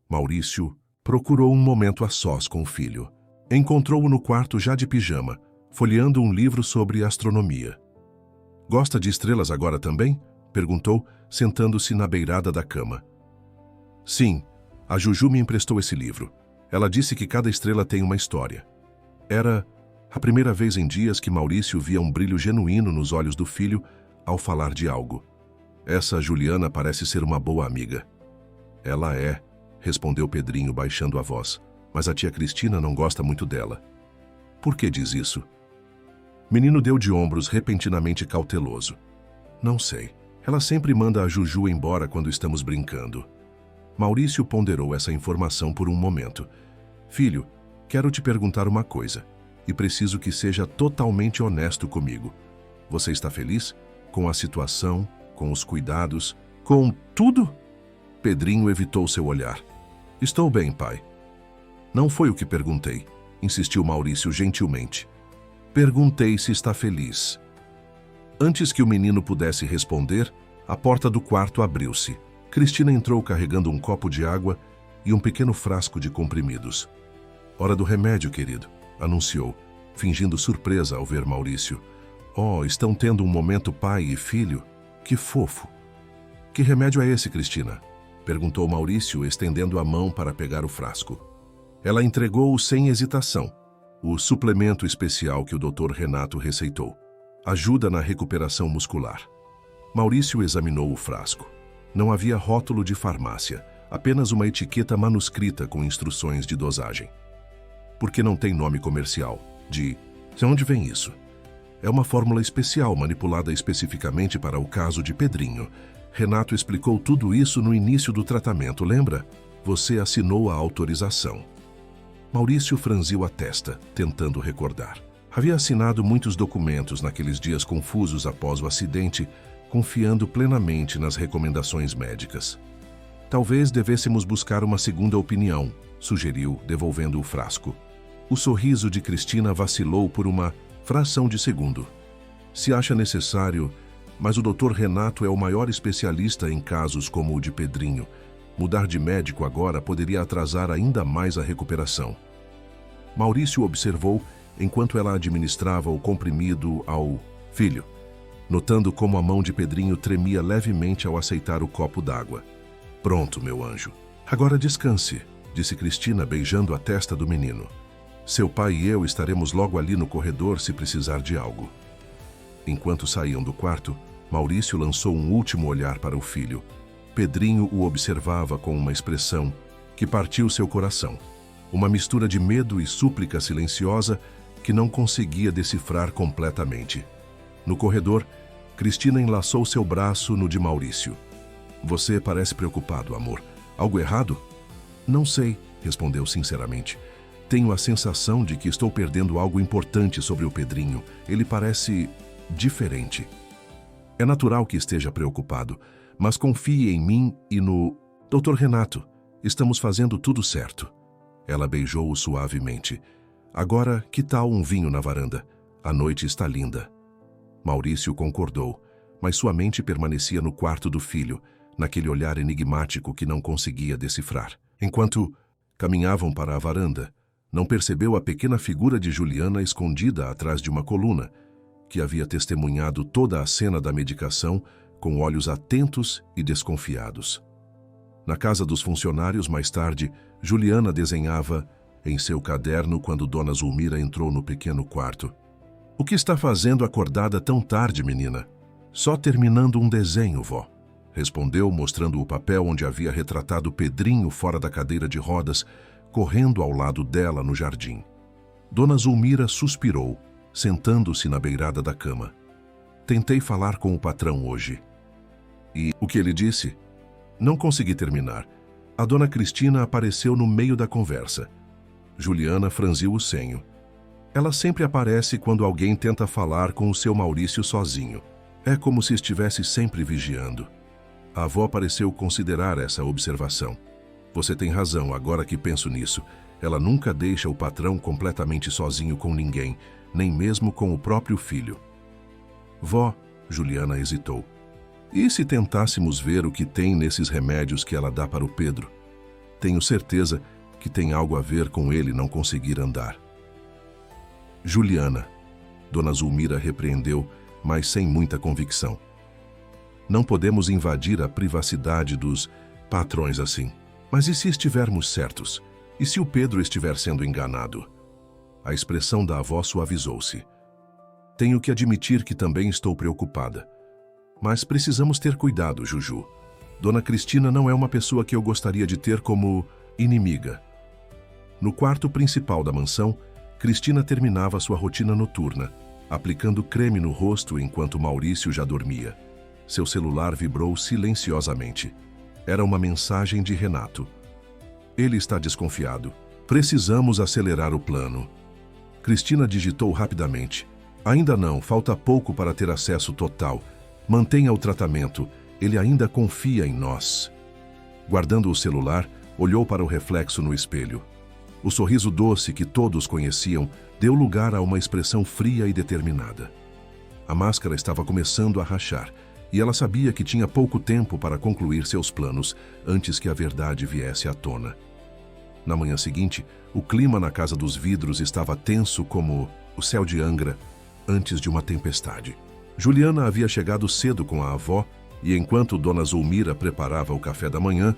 Maurício procurou um momento a sós com o filho. Encontrou-o no quarto já de pijama, folheando um livro sobre astronomia. Gosta de estrelas agora também? Perguntou, sentando-se na beirada da cama. Sim, a Juju me emprestou esse livro. Ela disse que cada estrela tem uma história. Era a primeira vez em dias que Maurício via um brilho genuíno nos olhos do filho ao falar de algo. Essa Juliana parece ser uma boa amiga. Ela é, respondeu Pedrinho baixando a voz, mas a tia Cristina não gosta muito dela. Por que diz isso? Menino deu de ombros repentinamente cauteloso. Não sei. Ela sempre manda a Juju embora quando estamos brincando. Maurício ponderou essa informação por um momento. Filho, quero te perguntar uma coisa, e preciso que seja totalmente honesto comigo. Você está feliz? Com a situação, com os cuidados, com tudo? Pedrinho evitou seu olhar. Estou bem, pai. Não foi o que perguntei, insistiu Maurício gentilmente. Perguntei se está feliz. Antes que o menino pudesse responder, a porta do quarto abriu-se. Cristina entrou carregando um copo de água e um pequeno frasco de comprimidos. Hora do remédio, querido, anunciou, fingindo surpresa ao ver Maurício. Oh, estão tendo um momento pai e filho? Que fofo! Que remédio é esse, Cristina? Perguntou Maurício, estendendo a mão para pegar o frasco. Ela entregou-o sem hesitação. O suplemento especial que o Dr. Renato receitou. Ajuda na recuperação muscular. Maurício examinou o frasco. Não havia rótulo de farmácia, apenas uma etiqueta manuscrita com instruções de dosagem. Por que não tem nome comercial? De onde vem isso? É uma fórmula especial manipulada especificamente para o caso de Pedrinho. Renato explicou tudo isso no início do tratamento, lembra? Você assinou a autorização. Maurício franziu a testa, tentando recordar. Havia assinado muitos documentos naqueles dias confusos após o acidente, confiando plenamente nas recomendações médicas. Talvez devêssemos buscar uma segunda opinião, sugeriu, devolvendo o frasco. O sorriso de Cristina vacilou por uma fração de segundo. Se acha necessário, mas o Dr. Renato é o maior especialista em casos como o de Pedrinho. Mudar de médico agora poderia atrasar ainda mais a recuperação. Maurício observou enquanto ela administrava o comprimido ao filho, notando como a mão de Pedrinho tremia levemente ao aceitar o copo d'água. Pronto, meu anjo. Agora descanse, disse Cristina, beijando a testa do menino. Seu pai e eu estaremos logo ali no corredor se precisar de algo. Enquanto saíam do quarto, Maurício lançou um último olhar para o filho. Pedrinho o observava com uma expressão que partiu seu coração. Uma mistura de medo e súplica silenciosa que não conseguia decifrar completamente. No corredor, Cristina enlaçou seu braço no de Maurício. Você parece preocupado, amor. Algo errado? Não sei, respondeu sinceramente. Tenho a sensação de que estou perdendo algo importante sobre o Pedrinho. Ele parece diferente. É natural que esteja preocupado, mas confie em mim e no Dr. Renato. Estamos fazendo tudo certo. Ela beijou-o suavemente. Agora, que tal um vinho na varanda? A noite está linda. Maurício concordou, mas sua mente permanecia no quarto do filho, naquele olhar enigmático que não conseguia decifrar. Enquanto caminhavam para a varanda, não percebeu a pequena figura de Juliana escondida atrás de uma coluna, que havia testemunhado toda a cena da medicação com olhos atentos e desconfiados. Na casa dos funcionários, mais tarde, Juliana desenhava em seu caderno quando Dona Zulmira entrou no pequeno quarto. O que está fazendo acordada tão tarde, menina? Só terminando um desenho, vó. Respondeu, mostrando o papel onde havia retratado Pedrinho fora da cadeira de rodas, correndo ao lado dela no jardim. Dona Zulmira suspirou, sentando-se na beirada da cama. Tentei falar com o patrão hoje. E o que ele disse? Não consegui terminar. A dona Cristina apareceu no meio da conversa. Juliana franziu o senho. Ela sempre aparece quando alguém tenta falar com o seu Maurício sozinho. É como se estivesse sempre vigiando. A avó pareceu considerar essa observação. Você tem razão, agora que penso nisso. Ela nunca deixa o patrão completamente sozinho com ninguém, nem mesmo com o próprio filho. Vó, Juliana hesitou. E se tentássemos ver o que tem nesses remédios que ela dá para o Pedro? Tenho certeza que tem algo a ver com ele não conseguir andar. Juliana, Dona Zulmira repreendeu, mas sem muita convicção. Não podemos invadir a privacidade dos patrões assim. Mas e se estivermos certos? E se o Pedro estiver sendo enganado? A expressão da avó suavizou-se. Tenho que admitir que também estou preocupada. Mas precisamos ter cuidado, Juju. Dona Cristina não é uma pessoa que eu gostaria de ter como inimiga. No quarto principal da mansão, Cristina terminava sua rotina noturna, aplicando creme no rosto enquanto Maurício já dormia. Seu celular vibrou silenciosamente. Era uma mensagem de Renato. Ele está desconfiado. Precisamos acelerar o plano. Cristina digitou rapidamente. Ainda não, falta pouco para ter acesso total. Mantenha o tratamento, ele ainda confia em nós. Guardando o celular, olhou para o reflexo no espelho. O sorriso doce que todos conheciam deu lugar a uma expressão fria e determinada. A máscara estava começando a rachar, e ela sabia que tinha pouco tempo para concluir seus planos antes que a verdade viesse à tona. Na manhã seguinte, o clima na Casa dos Vidros estava tenso como o céu de Angra antes de uma tempestade. Juliana havia chegado cedo com a avó e, enquanto Dona Zulmira preparava o café da manhã,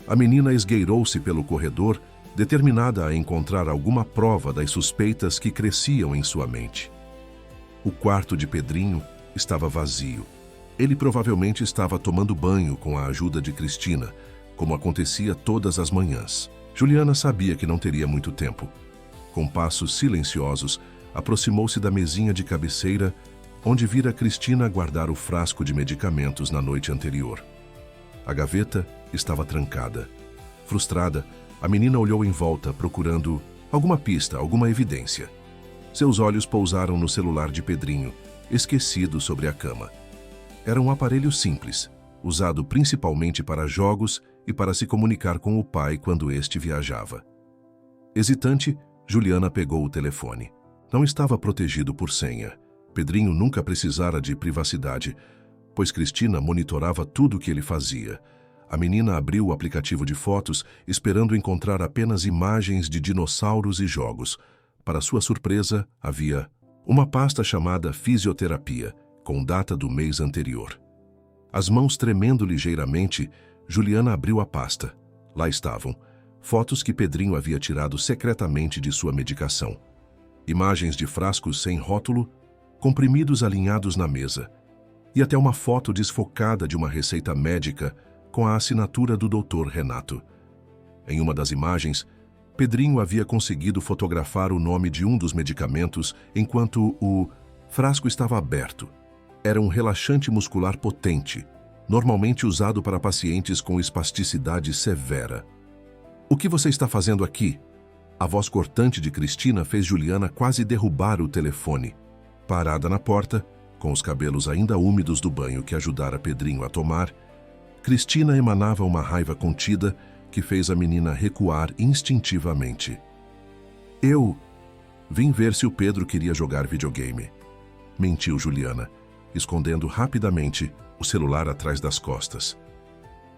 a menina esgueirou-se pelo corredor, determinada a encontrar alguma prova das suspeitas que cresciam em sua mente. O quarto de Pedrinho estava vazio. Ele provavelmente estava tomando banho com a ajuda de Cristina, como acontecia todas as manhãs. Juliana sabia que não teria muito tempo. Com passos silenciosos, aproximou-se da mesinha de cabeceira, onde vira Cristina guardar o frasco de medicamentos na noite anterior. A gaveta estava trancada. Frustrada, a menina olhou em volta, procurando alguma pista, alguma evidência. Seus olhos pousaram no celular de Pedrinho, esquecido sobre a cama. Era um aparelho simples, usado principalmente para jogos e para se comunicar com o pai quando este viajava. Hesitante, Juliana pegou o telefone. Não estava protegido por senha. Pedrinho nunca precisara de privacidade, pois Cristina monitorava tudo o que ele fazia. A menina abriu o aplicativo de fotos, esperando encontrar apenas imagens de dinossauros e jogos. Para sua surpresa, havia uma pasta chamada Fisioterapia, com data do mês anterior. As mãos tremendo ligeiramente, Juliana abriu a pasta. Lá estavam fotos que Pedrinho havia tirado secretamente de sua medicação. Imagens de frascos sem rótulo, comprimidos alinhados na mesa, e até uma foto desfocada de uma receita médica com a assinatura do Dr. Renato. Em uma das imagens, Pedrinho havia conseguido fotografar o nome de um dos medicamentos enquanto o frasco estava aberto. Era um relaxante muscular potente, normalmente usado para pacientes com espasticidade severa. "O que você está fazendo aqui?" A voz cortante de Cristina fez Juliana quase derrubar o telefone. Parada na porta, com os cabelos ainda úmidos do banho que ajudara Pedrinho a tomar, Cristina emanava uma raiva contida que fez a menina recuar instintivamente. "Eu vim ver se o Pedro queria jogar videogame", mentiu Juliana, escondendo rapidamente o celular atrás das costas.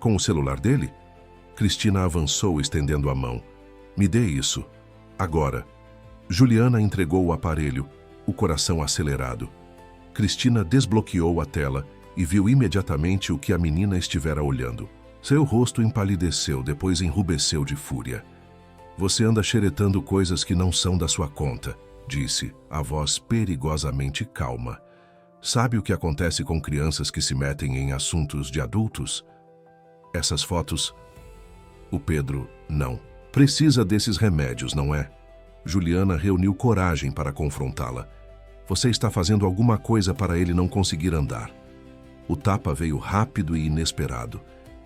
"Com o celular dele?" Cristina avançou, estendendo a mão. "Me dê isso. Agora." Juliana entregou o aparelho, o coração acelerado. Cristina desbloqueou a tela e viu imediatamente o que a menina estivera olhando. Seu rosto empalideceu, depois enrubesceu de fúria. "Você anda xeretando coisas que não são da sua conta", disse, a voz perigosamente calma. "Sabe o que acontece com crianças que se metem em assuntos de adultos? Essas fotos... O Pedro, não. Precisa desses remédios, não é?" Juliana reuniu coragem para confrontá-la. "Você está fazendo alguma coisa para ele não conseguir andar." O tapa veio rápido e inesperado.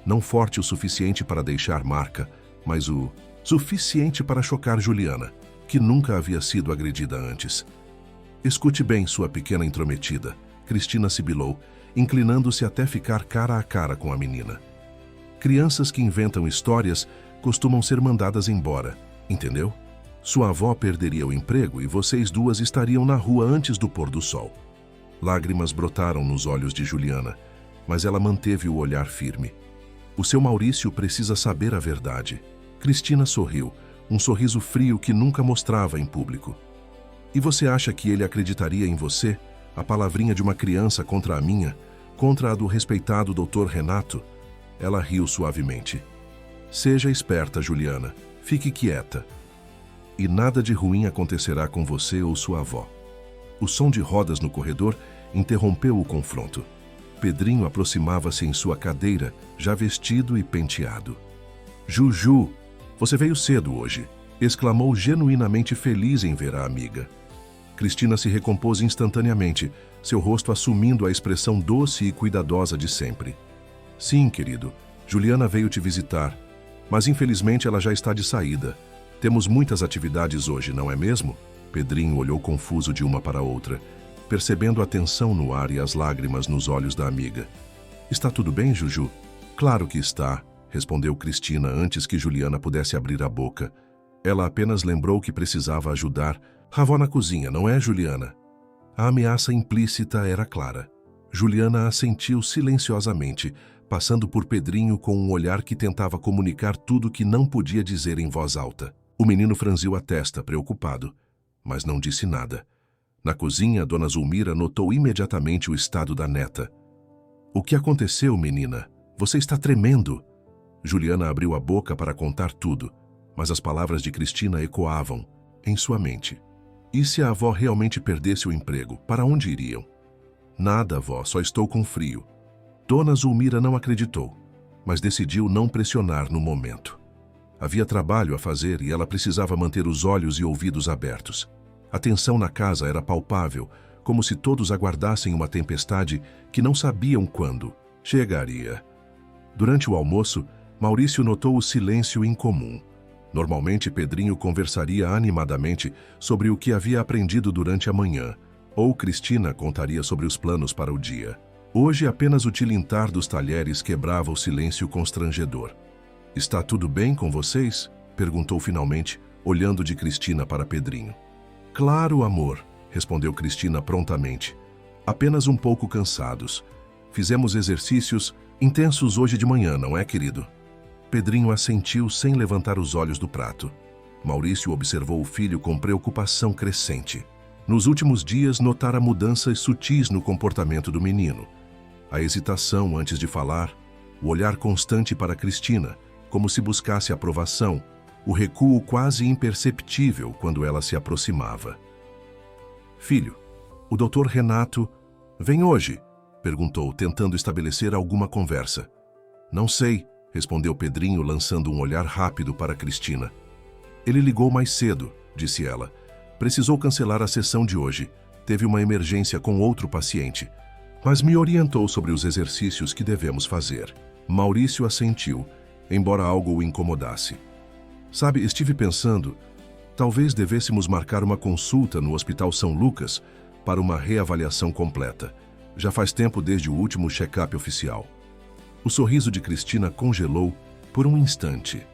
Não forte o suficiente para deixar marca, mas o suficiente para chocar Juliana, que nunca havia sido agredida antes. "Escute bem, sua pequena intrometida", Cristina sibilou, inclinando-se até ficar cara a cara com a menina. "Crianças que inventam histórias costumam ser mandadas embora, entendeu? Sua avó perderia o emprego e vocês duas estariam na rua antes do pôr do sol." Lágrimas brotaram nos olhos de Juliana, mas ela manteve o olhar firme. "O seu Maurício precisa saber a verdade." Cristina sorriu, um sorriso frio que nunca mostrava em público. "E você acha que ele acreditaria em você? A palavrinha de uma criança contra a minha, contra a do respeitado Dr. Renato?" Ela riu suavemente. "Seja esperta, Juliana. Fique quieta. E nada de ruim acontecerá com você ou sua avó." O som de rodas no corredor interrompeu o confronto. Pedrinho aproximava-se em sua cadeira, já vestido e penteado. "Juju, você veio cedo hoje", exclamou genuinamente feliz em ver a amiga. Cristina se recompôs instantaneamente, seu rosto assumindo a expressão doce e cuidadosa de sempre. "Sim, querido, Juliana veio te visitar, mas infelizmente ela já está de saída. Temos muitas atividades hoje, não é mesmo?" Pedrinho olhou confuso de uma para outra, percebendo a tensão no ar e as lágrimas nos olhos da amiga. "Está tudo bem, Juju?" "Claro que está", respondeu Cristina antes que Juliana pudesse abrir a boca. Ela apenas lembrou que precisava ajudar a vó na cozinha, não é, Juliana? A ameaça implícita era clara. Juliana assentiu silenciosamente, passando por Pedrinho com um olhar que tentava comunicar tudo que não podia dizer em voz alta. O menino franziu a testa, preocupado, mas não disse nada. Na cozinha, Dona Zulmira notou imediatamente o estado da neta. "O que aconteceu, menina? Você está tremendo." Juliana abriu a boca para contar tudo, mas as palavras de Cristina ecoavam em sua mente. "E se a avó realmente perdesse o emprego, para onde iriam?" "Nada, avó, só estou com frio." Dona Zulmira não acreditou, mas decidiu não pressionar no momento. Havia trabalho a fazer e ela precisava manter os olhos e ouvidos abertos. A tensão na casa era palpável, como se todos aguardassem uma tempestade que não sabiam quando chegaria. Durante o almoço, Maurício notou o silêncio incomum. Normalmente, Pedrinho conversaria animadamente sobre o que havia aprendido durante a manhã, ou Cristina contaria sobre os planos para o dia. Hoje, apenas o tilintar dos talheres quebrava o silêncio constrangedor. "Está tudo bem com vocês?" perguntou finalmente, olhando de Cristina para Pedrinho. "Claro, amor", respondeu Cristina prontamente. "Apenas um pouco cansados. Fizemos exercícios intensos hoje de manhã, não é, querido?" Pedrinho assentiu sem levantar os olhos do prato. Maurício observou o filho com preocupação crescente. Nos últimos dias, notara mudanças sutis no comportamento do menino. A hesitação antes de falar, o olhar constante para Cristina, como se buscasse aprovação, o recuo quase imperceptível quando ela se aproximava. Filho, o Dr. Renato vem hoje? Perguntou, tentando estabelecer alguma conversa. Não sei, respondeu Pedrinho, lançando um olhar rápido para Cristina. Ele ligou mais cedo, disse ela. Precisou cancelar a sessão de hoje. Teve uma emergência com outro paciente. Mas me orientou sobre os exercícios que devemos fazer. Maurício assentiu, embora algo o incomodasse. Sabe, estive pensando, talvez devêssemos marcar uma consulta no Hospital São Lucas para uma reavaliação completa. Já faz tempo desde o último check-up oficial. O sorriso de Cristina congelou por um instante.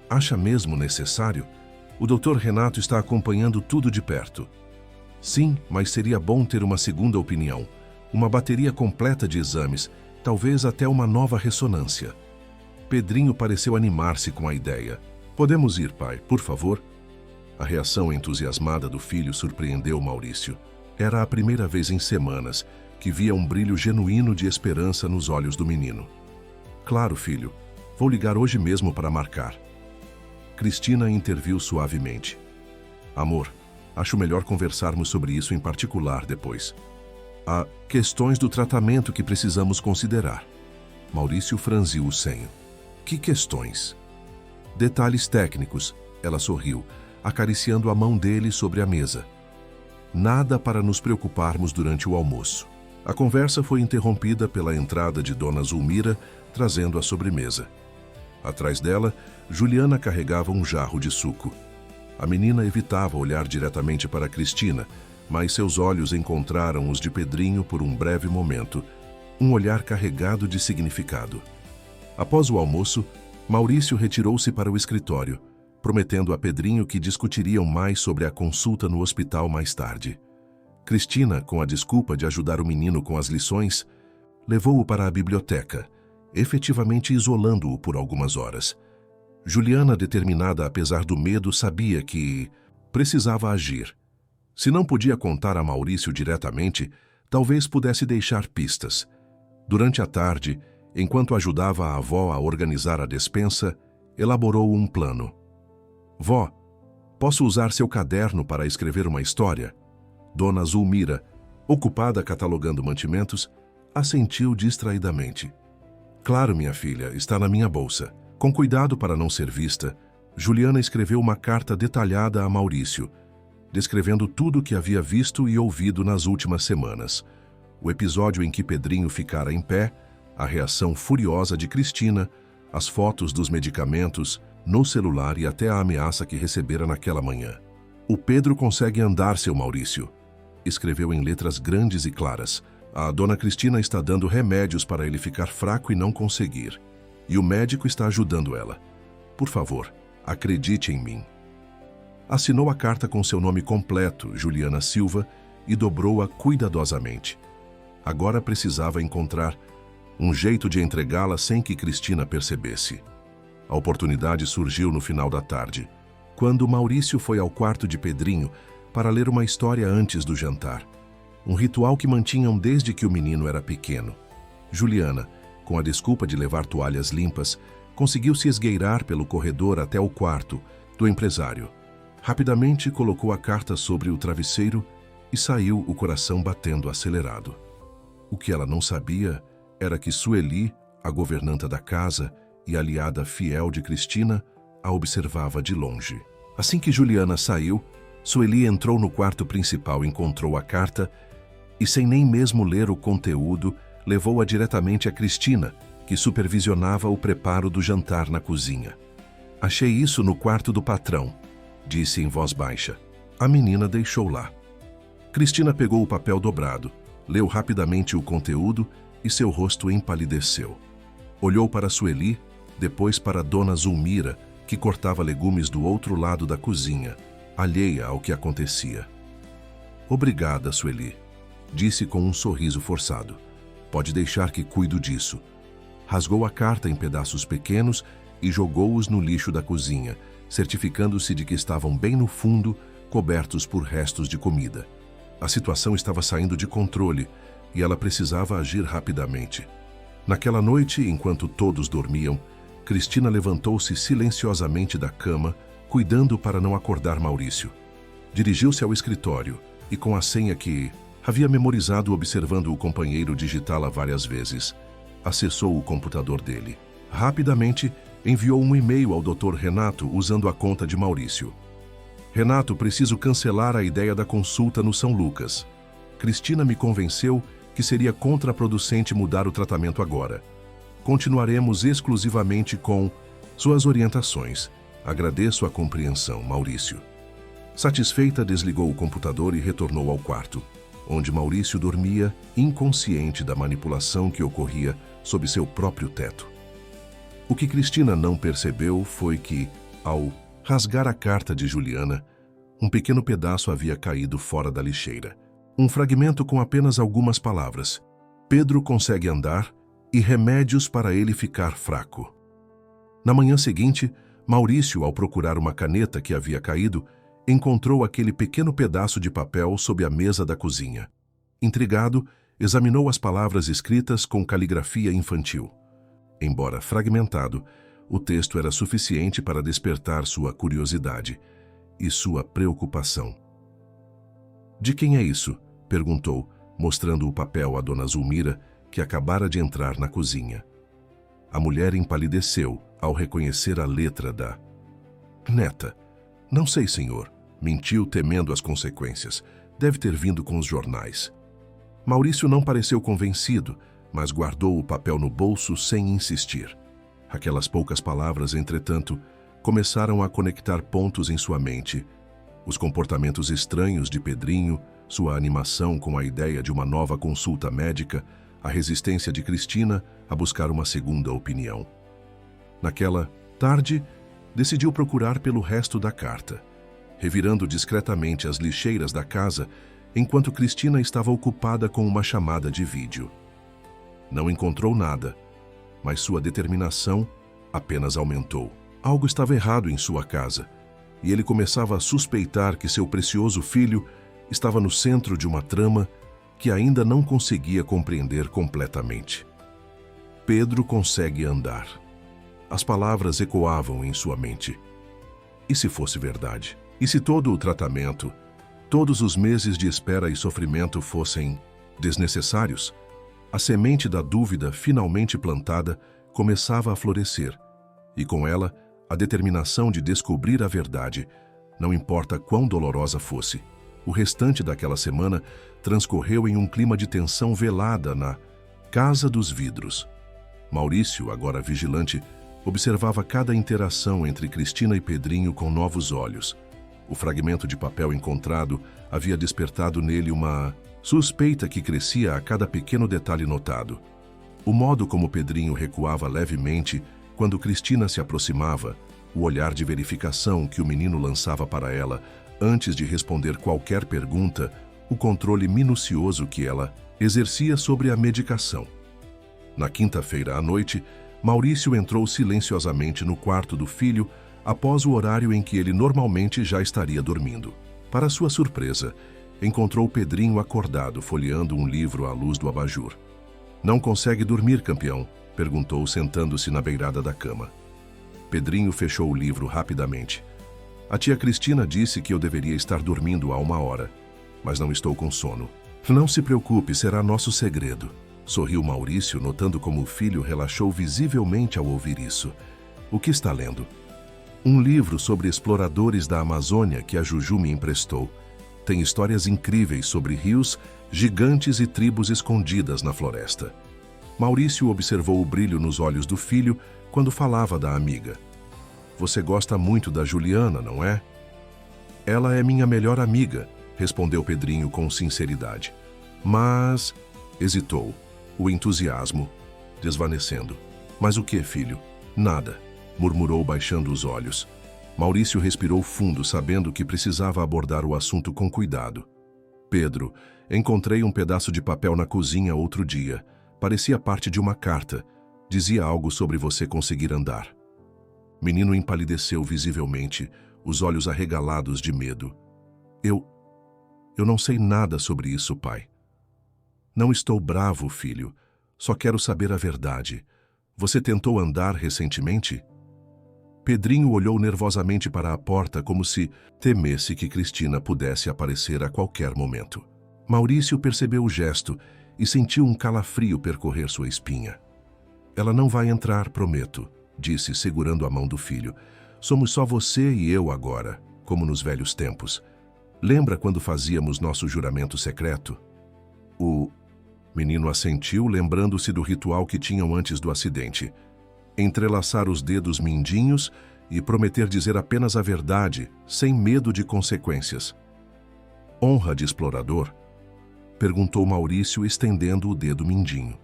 Acha mesmo necessário? O Dr. Renato está acompanhando tudo de perto. Sim, mas seria bom ter uma segunda opinião. Uma bateria completa de exames, talvez até uma nova ressonância. Pedrinho pareceu animar-se com a ideia. Podemos ir, pai, por favor? A reação entusiasmada do filho surpreendeu Maurício. Era a primeira vez em semanas que via um brilho genuíno de esperança nos olhos do menino. Claro, filho. Vou ligar hoje mesmo para marcar. Cristina interviu suavemente. Amor, acho melhor conversarmos sobre isso em particular depois. Há questões do tratamento que precisamos considerar. Maurício franziu o senho. Que questões? Detalhes técnicos, ela sorriu, acariciando a mão dele sobre a mesa. Nada para nos preocuparmos durante o almoço. A conversa foi interrompida pela entrada de Dona Zulmira, trazendo a sobremesa. Atrás dela, Juliana carregava um jarro de suco. A menina evitava olhar diretamente para Cristina, mas seus olhos encontraram os de Pedrinho por um breve momento, um olhar carregado de significado. Após o almoço, Maurício retirou-se para o escritório, prometendo a Pedrinho que discutiriam mais sobre a consulta no hospital mais tarde. Cristina, com a desculpa de ajudar o menino com as lições, levou-o para a biblioteca, efetivamente isolando-o por algumas horas. Juliana, determinada apesar do medo, sabia que precisava agir. Se não podia contar a Maurício diretamente, talvez pudesse deixar pistas. Durante a tarde, enquanto ajudava a avó a organizar a despensa, elaborou um plano. Vó, posso usar seu caderno para escrever uma história? Dona Zulmira, ocupada catalogando mantimentos, assentiu distraidamente. Claro, minha filha, está na minha bolsa. Com cuidado para não ser vista, Juliana escreveu uma carta detalhada a Maurício, descrevendo tudo o que havia visto e ouvido nas últimas semanas. O episódio em que Pedrinho ficara em pé, a reação furiosa de Cristina, as fotos dos medicamentos, no celular e até a ameaça que recebera naquela manhã. O Pedro consegue andar, seu Maurício, escreveu em letras grandes e claras. A dona Cristina está dando remédios para ele ficar fraco e não conseguir. E o médico está ajudando ela. Por favor, acredite em mim. Assinou a carta com seu nome completo, Juliana Silva, e dobrou-a cuidadosamente. Agora precisava encontrar um jeito de entregá-la sem que Cristina percebesse. A oportunidade surgiu no final da tarde, quando Maurício foi ao quarto de Pedrinho para ler uma história antes do jantar. Um ritual que mantinham desde que o menino era pequeno. Juliana, com a desculpa de levar toalhas limpas, conseguiu se esgueirar pelo corredor até o quarto do empresário. Rapidamente colocou a carta sobre o travesseiro e saiu, o coração batendo acelerado. O que ela não sabia era que Sueli, a governanta da casa e aliada fiel de Cristina, a observava de longe. Assim que Juliana saiu, Sueli entrou no quarto principal, encontrou a carta e, sem nem mesmo ler o conteúdo, levou-a diretamente a Cristina, que supervisionava o preparo do jantar na cozinha. Achei isso no quarto do patrão, disse em voz baixa. A menina deixou lá. Cristina pegou o papel dobrado, leu rapidamente o conteúdo e seu rosto empalideceu. Olhou para Sueli, depois para Dona Zulmira, que cortava legumes do outro lado da cozinha, alheia ao que acontecia. Obrigada, Sueli, disse com um sorriso forçado. Pode deixar que cuido disso. Rasgou a carta em pedaços pequenos e jogou-os no lixo da cozinha, certificando-se de que estavam bem no fundo, cobertos por restos de comida. A situação estava saindo de controle e ela precisava agir rapidamente. Naquela noite, enquanto todos dormiam, Cristina levantou-se silenciosamente da cama, cuidando para não acordar Maurício. Dirigiu-se ao escritório e, com a senha que havia memorizado observando o companheiro digitá-la várias vezes, acessou o computador dele. Rapidamente, enviou um e-mail ao Dr. Renato usando a conta de Maurício. Renato, preciso cancelar a ideia da consulta no São Lucas. Cristina me convenceu que seria contraproducente mudar o tratamento agora. Continuaremos exclusivamente com suas orientações. Agradeço a compreensão, Maurício. Satisfeita, desligou o computador e retornou ao quarto, onde Maurício dormia, inconsciente da manipulação que ocorria sob seu próprio teto. O que Cristina não percebeu foi que, ao rasgar a carta de Juliana, um pequeno pedaço havia caído fora da lixeira. Um fragmento com apenas algumas palavras. Pedro consegue andar e remédios para ele ficar fraco. Na manhã seguinte, Maurício, ao procurar uma caneta que havia caído, encontrou aquele pequeno pedaço de papel sob a mesa da cozinha. Intrigado, examinou as palavras escritas com caligrafia infantil. Embora fragmentado, o texto era suficiente para despertar sua curiosidade e sua preocupação. "De quem é isso?" perguntou, mostrando o papel a Dona Zulmira, que acabara de entrar na cozinha. A mulher empalideceu ao reconhecer a letra da neta. "Não sei, senhor." Mentiu, temendo as consequências. "Deve ter vindo com os jornais." Maurício não pareceu convencido, mas guardou o papel no bolso sem insistir. Aquelas poucas palavras, entretanto, começaram a conectar pontos em sua mente. Os comportamentos estranhos de Pedrinho, sua animação com a ideia de uma nova consulta médica, a resistência de Cristina a buscar uma segunda opinião. Naquela tarde, decidiu procurar pelo resto da carta, revirando discretamente as lixeiras da casa enquanto Cristina estava ocupada com uma chamada de vídeo. Não encontrou nada, mas sua determinação apenas aumentou. Algo estava errado em sua casa, e ele começava a suspeitar que seu precioso filho estava no centro de uma trama que ainda não conseguia compreender completamente. Pedro consegue andar. As palavras ecoavam em sua mente. E se fosse verdade? E se todo o tratamento, todos os meses de espera e sofrimento fossem desnecessários? A semente da dúvida, finalmente plantada, começava a florescer, e com ela, a determinação de descobrir a verdade, não importa quão dolorosa fosse. O restante daquela semana transcorreu em um clima de tensão velada na Casa dos Vidros. Maurício, agora vigilante, observava cada interação entre Cristina e Pedrinho com novos olhos. O fragmento de papel encontrado havia despertado nele uma suspeita que crescia a cada pequeno detalhe notado. O modo como Pedrinho recuava levemente quando Cristina se aproximava, o olhar de verificação que o menino lançava para ela antes de responder qualquer pergunta, o controle minucioso que ela exercia sobre a medicação. Na quinta-feira à noite, Maurício entrou silenciosamente no quarto do filho após o horário em que ele normalmente já estaria dormindo. Para sua surpresa, encontrou Pedrinho acordado folheando um livro à luz do abajur. "Não consegue dormir, campeão?" perguntou, sentando-se na beirada da cama. Pedrinho fechou o livro rapidamente. "A tia Cristina disse que eu deveria estar dormindo há 1 hora, mas não estou com sono." "Não se preocupe, será nosso segredo." Sorriu Maurício, notando como o filho relaxou visivelmente ao ouvir isso. "O que está lendo?" "Um livro sobre exploradores da Amazônia que a Juju me emprestou. Tem histórias incríveis sobre rios, gigantes e tribos escondidas na floresta." Maurício observou o brilho nos olhos do filho quando falava da amiga. "Você gosta muito da Juliana, não é?" "Ela é minha melhor amiga", respondeu Pedrinho com sinceridade. "Mas..." hesitou, o entusiasmo desvanecendo. "Mas o que, filho?" "Nada", murmurou baixando os olhos. Maurício respirou fundo, sabendo que precisava abordar o assunto com cuidado. "Pedro, encontrei um pedaço de papel na cozinha outro dia. Parecia parte de uma carta. Dizia algo sobre você conseguir andar." Menino empalideceu visivelmente, os olhos arregalados de medo. Eu não sei nada sobre isso, pai." "Não estou bravo, filho. Só quero saber a verdade. Você tentou andar recentemente?" Pedrinho olhou nervosamente para a porta como se temesse que Cristina pudesse aparecer a qualquer momento. Maurício percebeu o gesto e sentiu um calafrio percorrer sua espinha. Ela não vai entrar, prometo, disse, segurando a mão do filho. Somos só você e eu agora, como nos velhos tempos. Lembra quando fazíamos nosso juramento secreto? O menino assentiu, lembrando-se do ritual que tinham antes do acidente. Entrelaçar os dedos mindinhos e prometer dizer apenas a verdade, sem medo de consequências. Honra de explorador? Perguntou Maurício, estendendo o dedo mindinho.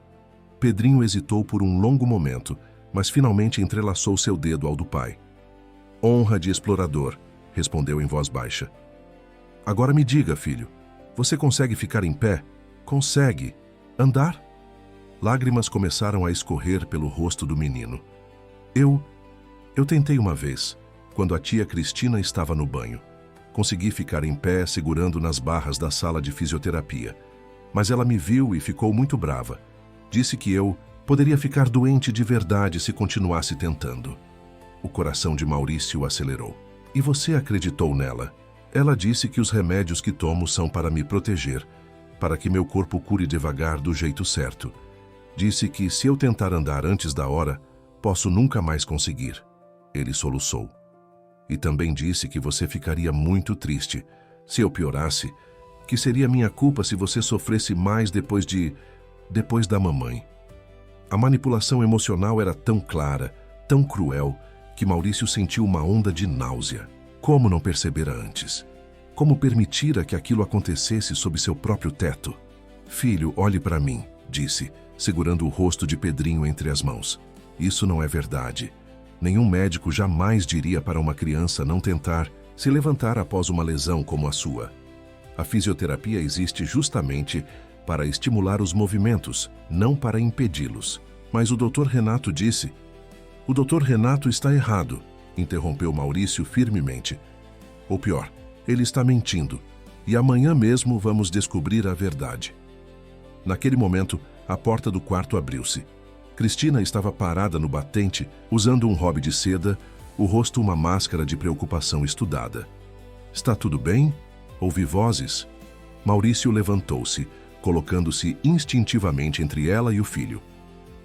Pedrinho hesitou por um longo momento, mas finalmente entrelaçou seu dedo ao do pai. Honra de explorador, respondeu em voz baixa. Agora me diga, filho, você consegue ficar em pé? Consegue? Andar? Lágrimas começaram a escorrer pelo rosto do menino. Eu tentei uma vez, quando a tia Cristina estava no banho. Consegui ficar em pé segurando nas barras da sala de fisioterapia. Mas ela me viu e ficou muito brava. Disse que eu poderia ficar doente de verdade se continuasse tentando. O coração de Maurício acelerou. E você acreditou nela? Ela disse que os remédios que tomo são para me proteger, para que meu corpo cure devagar do jeito certo. Disse que se eu tentar andar antes da hora, posso nunca mais conseguir. Ele soluçou. E também disse que você ficaria muito triste se eu piorasse, que seria minha culpa se você sofresse mais depois da mamãe. A manipulação emocional era tão clara, tão cruel, que Maurício sentiu uma onda de náusea. Como não percebera antes? Como permitira que aquilo acontecesse sob seu próprio teto? Filho, olhe para mim, disse, segurando o rosto de Pedrinho entre as mãos. Isso não é verdade. Nenhum médico jamais diria para uma criança não tentar se levantar após uma lesão como a sua. A fisioterapia existe justamente para estimular os movimentos, não para impedi-los. Mas o Dr. Renato disse... O Dr. Renato está errado, interrompeu Maurício firmemente. Ou pior, ele está mentindo. E amanhã mesmo vamos descobrir a verdade. Naquele momento, a porta do quarto abriu-se. Cristina estava parada no batente, usando um robe de seda, o rosto uma máscara de preocupação estudada. Está tudo bem? Ouvi vozes. Maurício levantou-se, colocando-se instintivamente entre ela e o filho.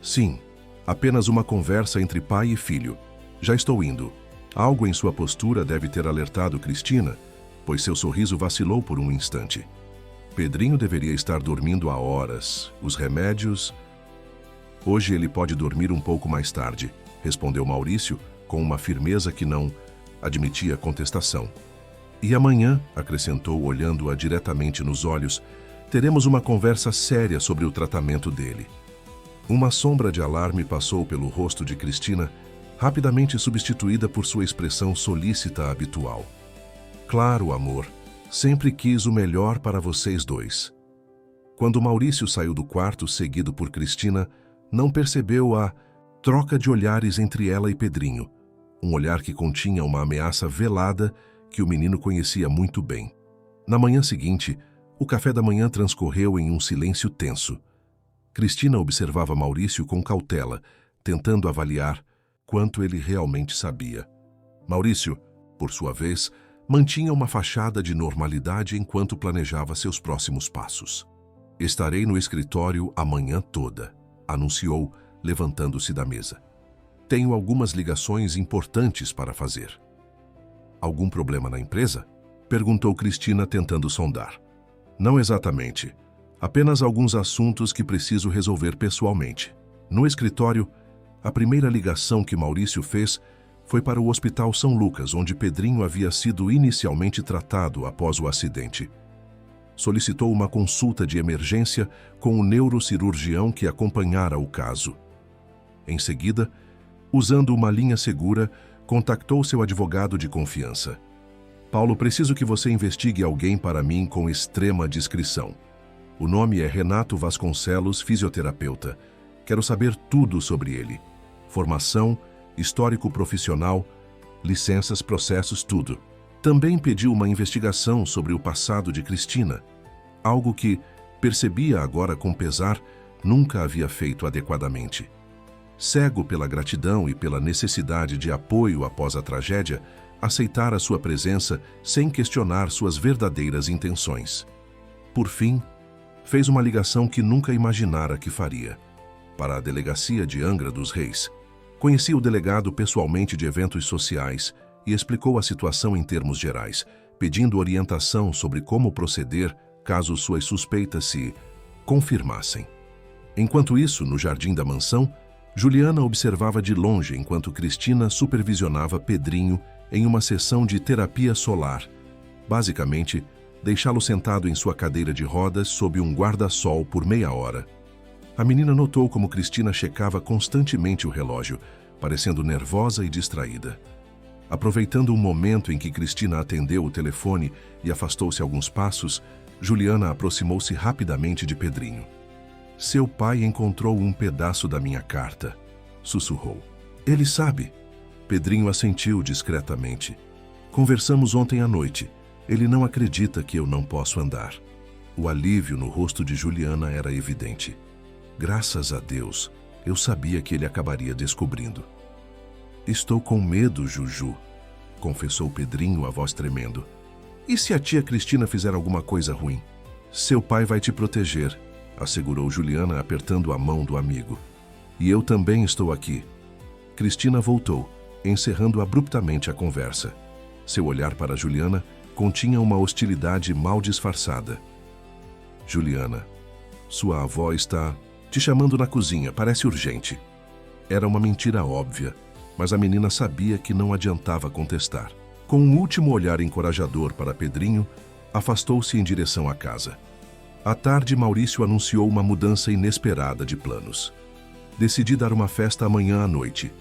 Sim, apenas uma conversa entre pai e filho. Já estou indo. Algo em sua postura deve ter alertado Cristina, pois seu sorriso vacilou por um instante. Pedrinho deveria estar dormindo há horas. Os remédios... Hoje ele pode dormir um pouco mais tarde, respondeu Maurício, com uma firmeza que não admitia contestação. E amanhã, acrescentou olhando-a diretamente nos olhos, teremos uma conversa séria sobre o tratamento dele. Uma sombra de alarme passou pelo rosto de Cristina, rapidamente substituída por sua expressão solícita habitual. Claro, amor, sempre quis o melhor para vocês dois. Quando Maurício saiu do quarto, seguido por Cristina, não percebeu a troca de olhares entre ela e Pedrinho, um olhar que continha uma ameaça velada que o menino conhecia muito bem. Na manhã seguinte, o café da manhã transcorreu em um silêncio tenso. Cristina observava Maurício com cautela, tentando avaliar quanto ele realmente sabia. Maurício, por sua vez, mantinha uma fachada de normalidade enquanto planejava seus próximos passos. Estarei no escritório a manhã toda, anunciou, levantando-se da mesa. Tenho algumas ligações importantes para fazer. Algum problema na empresa? Perguntou Cristina, tentando sondar. Não exatamente. Apenas alguns assuntos que preciso resolver pessoalmente. No escritório, a primeira ligação que Maurício fez foi para o Hospital São Lucas, onde Pedrinho havia sido inicialmente tratado após o acidente. Solicitou uma consulta de emergência com o neurocirurgião que acompanhara o caso. Em seguida, usando uma linha segura, contactou seu advogado de confiança. Paulo, preciso que você investigue alguém para mim com extrema discrição. O nome é Renato Vasconcelos, fisioterapeuta. Quero saber tudo sobre ele. Formação, histórico profissional, licenças, processos, tudo. Também pediu uma investigação sobre o passado de Cristina, algo que, percebia agora com pesar, nunca havia feito adequadamente. cego pela gratidão e pela necessidade de apoio após a tragédia, aceitara sua presença sem questionar suas verdadeiras intenções. Por fim, fez uma ligação que nunca imaginara que faria. Para a delegacia de Angra dos Reis. Conhecia o delegado pessoalmente de eventos sociais e explicou a situação em termos gerais, pedindo orientação sobre como proceder caso suas suspeitas se confirmassem. Enquanto isso, no jardim da mansão, Juliana observava de longe enquanto Cristina supervisionava Pedrinho em uma sessão de terapia solar. Basicamente, deixá-lo sentado em sua cadeira de rodas sob um guarda-sol por meia hora. A menina notou como Cristina checava constantemente o relógio, parecendo nervosa e distraída. Aproveitando um momento em que Cristina atendeu o telefone e afastou-se alguns passos, Juliana aproximou-se rapidamente de Pedrinho. Seu pai encontrou um pedaço da minha carta, sussurrou. Ele sabe. Pedrinho assentiu discretamente. Conversamos ontem à noite. Ele não acredita que eu não posso andar. O alívio no rosto de Juliana era evidente. Graças a Deus, eu sabia que ele acabaria descobrindo. Estou com medo, Juju, confessou Pedrinho, a voz tremendo. E se a tia Cristina fizer alguma coisa ruim? Seu pai vai te proteger, assegurou Juliana, apertando a mão do amigo. E eu também estou aqui. Cristina voltou, encerrando abruptamente a conversa. Seu olhar para Juliana continha uma hostilidade mal disfarçada. Juliana, sua avó está te chamando na cozinha, parece urgente. Era uma mentira óbvia, mas a menina sabia que não adiantava contestar. Com um último olhar encorajador para Pedrinho, afastou-se em direção à casa. À tarde, Maurício anunciou uma mudança inesperada de planos. Decidi dar uma festa amanhã à noite,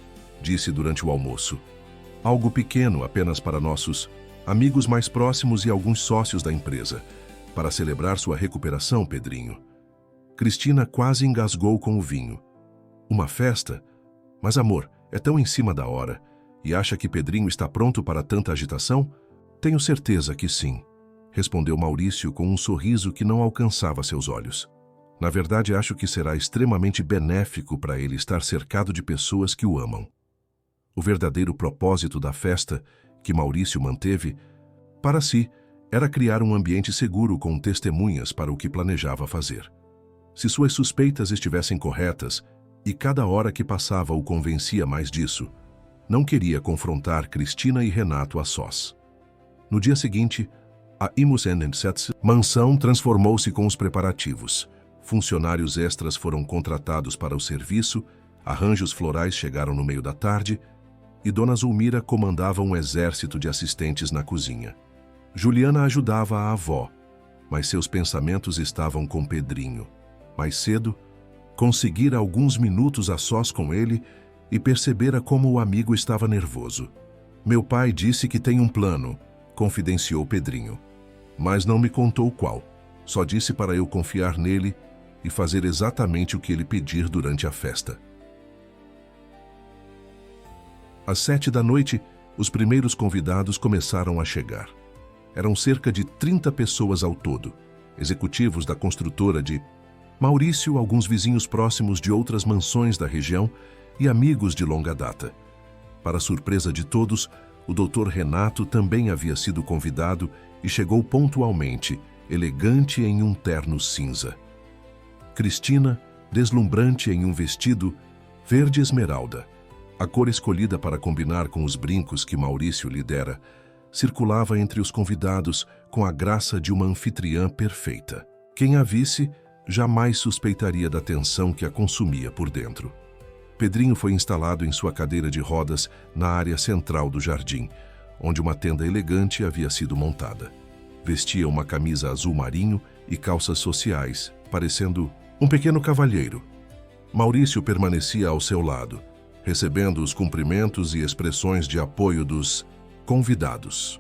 disse durante o almoço. Algo pequeno apenas para nossos amigos mais próximos e alguns sócios da empresa, para celebrar sua recuperação, Pedrinho. Cristina quase engasgou com o vinho. Uma festa? Mas, amor, é tão em cima da hora. E acha que Pedrinho está pronto para tanta agitação? Tenho certeza que sim, respondeu Maurício com um sorriso que não alcançava seus olhos. Na verdade, acho que será extremamente benéfico para ele estar cercado de pessoas que o amam. O verdadeiro propósito da festa, que Maurício manteve, para si, era criar um ambiente seguro com testemunhas para o que planejava fazer. Se suas suspeitas estivessem corretas, e cada hora que passava o convencia mais disso, não queria confrontar Cristina e Renato a sós. No dia seguinte, a Imus&Sets mansão transformou-se com os preparativos. Funcionários extras foram contratados para o serviço, arranjos florais chegaram no meio da tarde, e Dona Zulmira comandava um exército de assistentes na cozinha. Juliana ajudava a avó, mas seus pensamentos estavam com Pedrinho. Mais cedo, conseguira alguns minutos a sós com ele e percebera como o amigo estava nervoso. Meu pai disse que tem um plano, confidenciou Pedrinho. Mas não me contou qual. Só disse para eu confiar nele e fazer exatamente o que ele pedir durante a festa. Às 7 da noite, os primeiros convidados começaram a chegar. Eram cerca de 30 pessoas ao todo, executivos da construtora de Maurício, alguns vizinhos próximos de outras mansões da região e amigos de longa data. Para surpresa de todos, o Dr. Renato também havia sido convidado e chegou pontualmente, elegante em um terno cinza. Cristina, deslumbrante em um vestido verde esmeralda, a cor escolhida para combinar com os brincos que Maurício lhe dera, circulava entre os convidados com a graça de uma anfitriã perfeita. Quem a visse jamais suspeitaria da tensão que a consumia por dentro. Pedrinho foi instalado em sua cadeira de rodas na área central do jardim, onde uma tenda elegante havia sido montada. Vestia uma camisa azul marinho e calças sociais, parecendo um pequeno cavalheiro. Maurício permanecia ao seu lado, recebendo os cumprimentos e expressões de apoio dos convidados.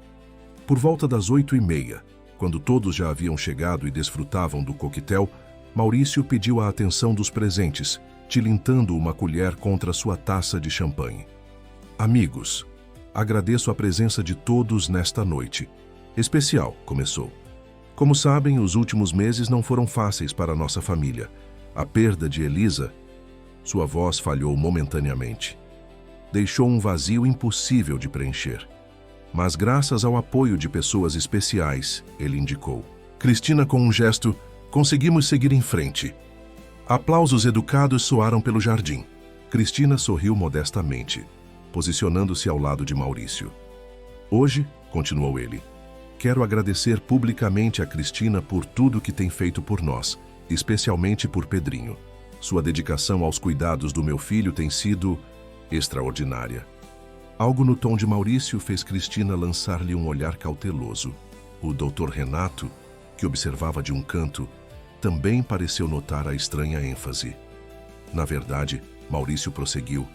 Por volta das 8h30, quando todos já haviam chegado e desfrutavam do coquetel, Maurício pediu a atenção dos presentes, tilintando uma colher contra sua taça de champanhe. Amigos, agradeço a presença de todos nesta noite. Especial, começou. Como sabem, os últimos meses não foram fáceis para nossa família. A perda de Elisa... Sua voz falhou momentaneamente. Deixou um vazio impossível de preencher. Mas graças ao apoio de pessoas especiais, ele indicou. Cristina, com um gesto, conseguimos seguir em frente. Aplausos educados soaram pelo jardim. Cristina sorriu modestamente, posicionando-se ao lado de Maurício. Hoje, continuou ele, quero agradecer publicamente a Cristina por tudo que tem feito por nós, especialmente por Pedrinho. Sua dedicação aos cuidados do meu filho tem sido extraordinária. Algo no tom de Maurício fez Cristina lançar-lhe um olhar cauteloso. O Dr. Renato, que observava de um canto, também pareceu notar a estranha ênfase. Na verdade, Maurício prosseguiu.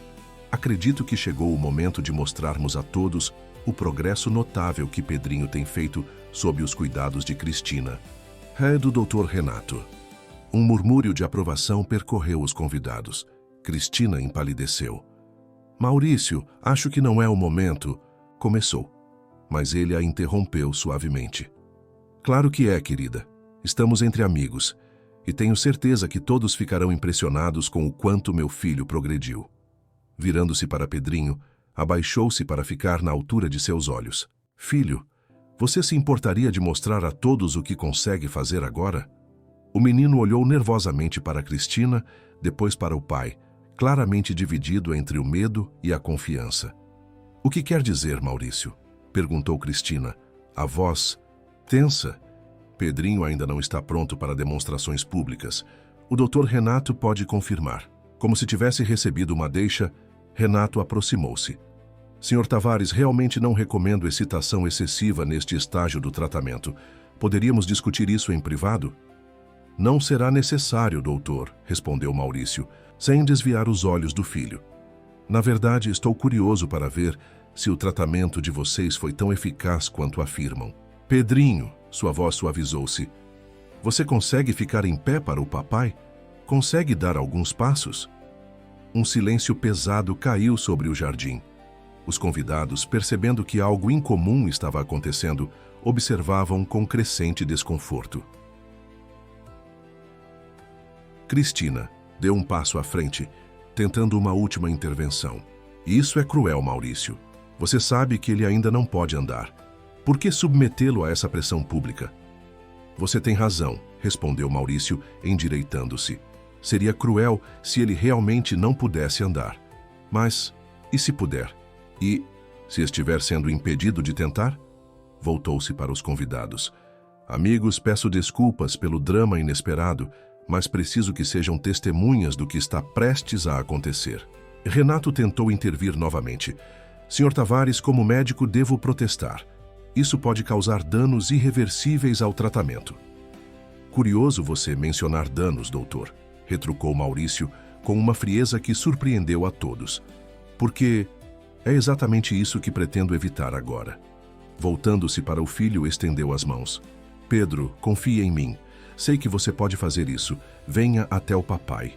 Acredito que chegou o momento de mostrarmos a todos o progresso notável que Pedrinho tem feito sob os cuidados de Cristina. É do Dr. Renato. Um murmúrio de aprovação percorreu os convidados. Cristina empalideceu. Maurício, acho que não é o momento, começou, mas ele a interrompeu suavemente. Claro que é, querida. Estamos entre amigos, e tenho certeza que todos ficarão impressionados com o quanto meu filho progrediu. Virando-se para Pedrinho, abaixou-se para ficar na altura de seus olhos. Filho, você se importaria de mostrar a todos o que consegue fazer agora? O menino olhou nervosamente para Cristina, depois para o pai, claramente dividido entre o medo e a confiança. O que quer dizer, Maurício? Perguntou Cristina, a voz tensa. Pedrinho ainda não está pronto para demonstrações públicas. O Dr. Renato pode confirmar. Como se tivesse recebido uma deixa, Renato aproximou-se. Sr. Tavares, realmente não recomendo excitação excessiva neste estágio do tratamento. Poderíamos discutir isso em privado? Não será necessário, doutor, respondeu Maurício, sem desviar os olhos do filho. Na verdade, estou curioso para ver se o tratamento de vocês foi tão eficaz quanto afirmam. Pedrinho, sua voz suavizou-se. Você consegue ficar em pé para o papai? Consegue dar alguns passos? Um silêncio pesado caiu sobre o jardim. Os convidados, percebendo que algo incomum estava acontecendo, observavam com crescente desconforto. Cristina deu um passo à frente, tentando uma última intervenção. Isso é cruel, Maurício. Você sabe que ele ainda não pode andar. Por que submetê-lo a essa pressão pública? Você tem razão, respondeu Maurício, endireitando-se. Seria cruel se ele realmente não pudesse andar. Mas, e se puder? E, se estiver sendo impedido de tentar? Voltou-se para os convidados. Amigos, peço desculpas pelo drama inesperado, mas preciso que sejam testemunhas do que está prestes a acontecer. Renato tentou intervir novamente. Sr. Tavares, como médico, devo protestar. Isso pode causar danos irreversíveis ao tratamento. Curioso você mencionar danos, doutor, retrucou Maurício com uma frieza que surpreendeu a todos. Porque é exatamente isso que pretendo evitar agora. Voltando-se para o filho, estendeu as mãos. Pedro, confie em mim. Sei que você pode fazer isso. Venha até o papai.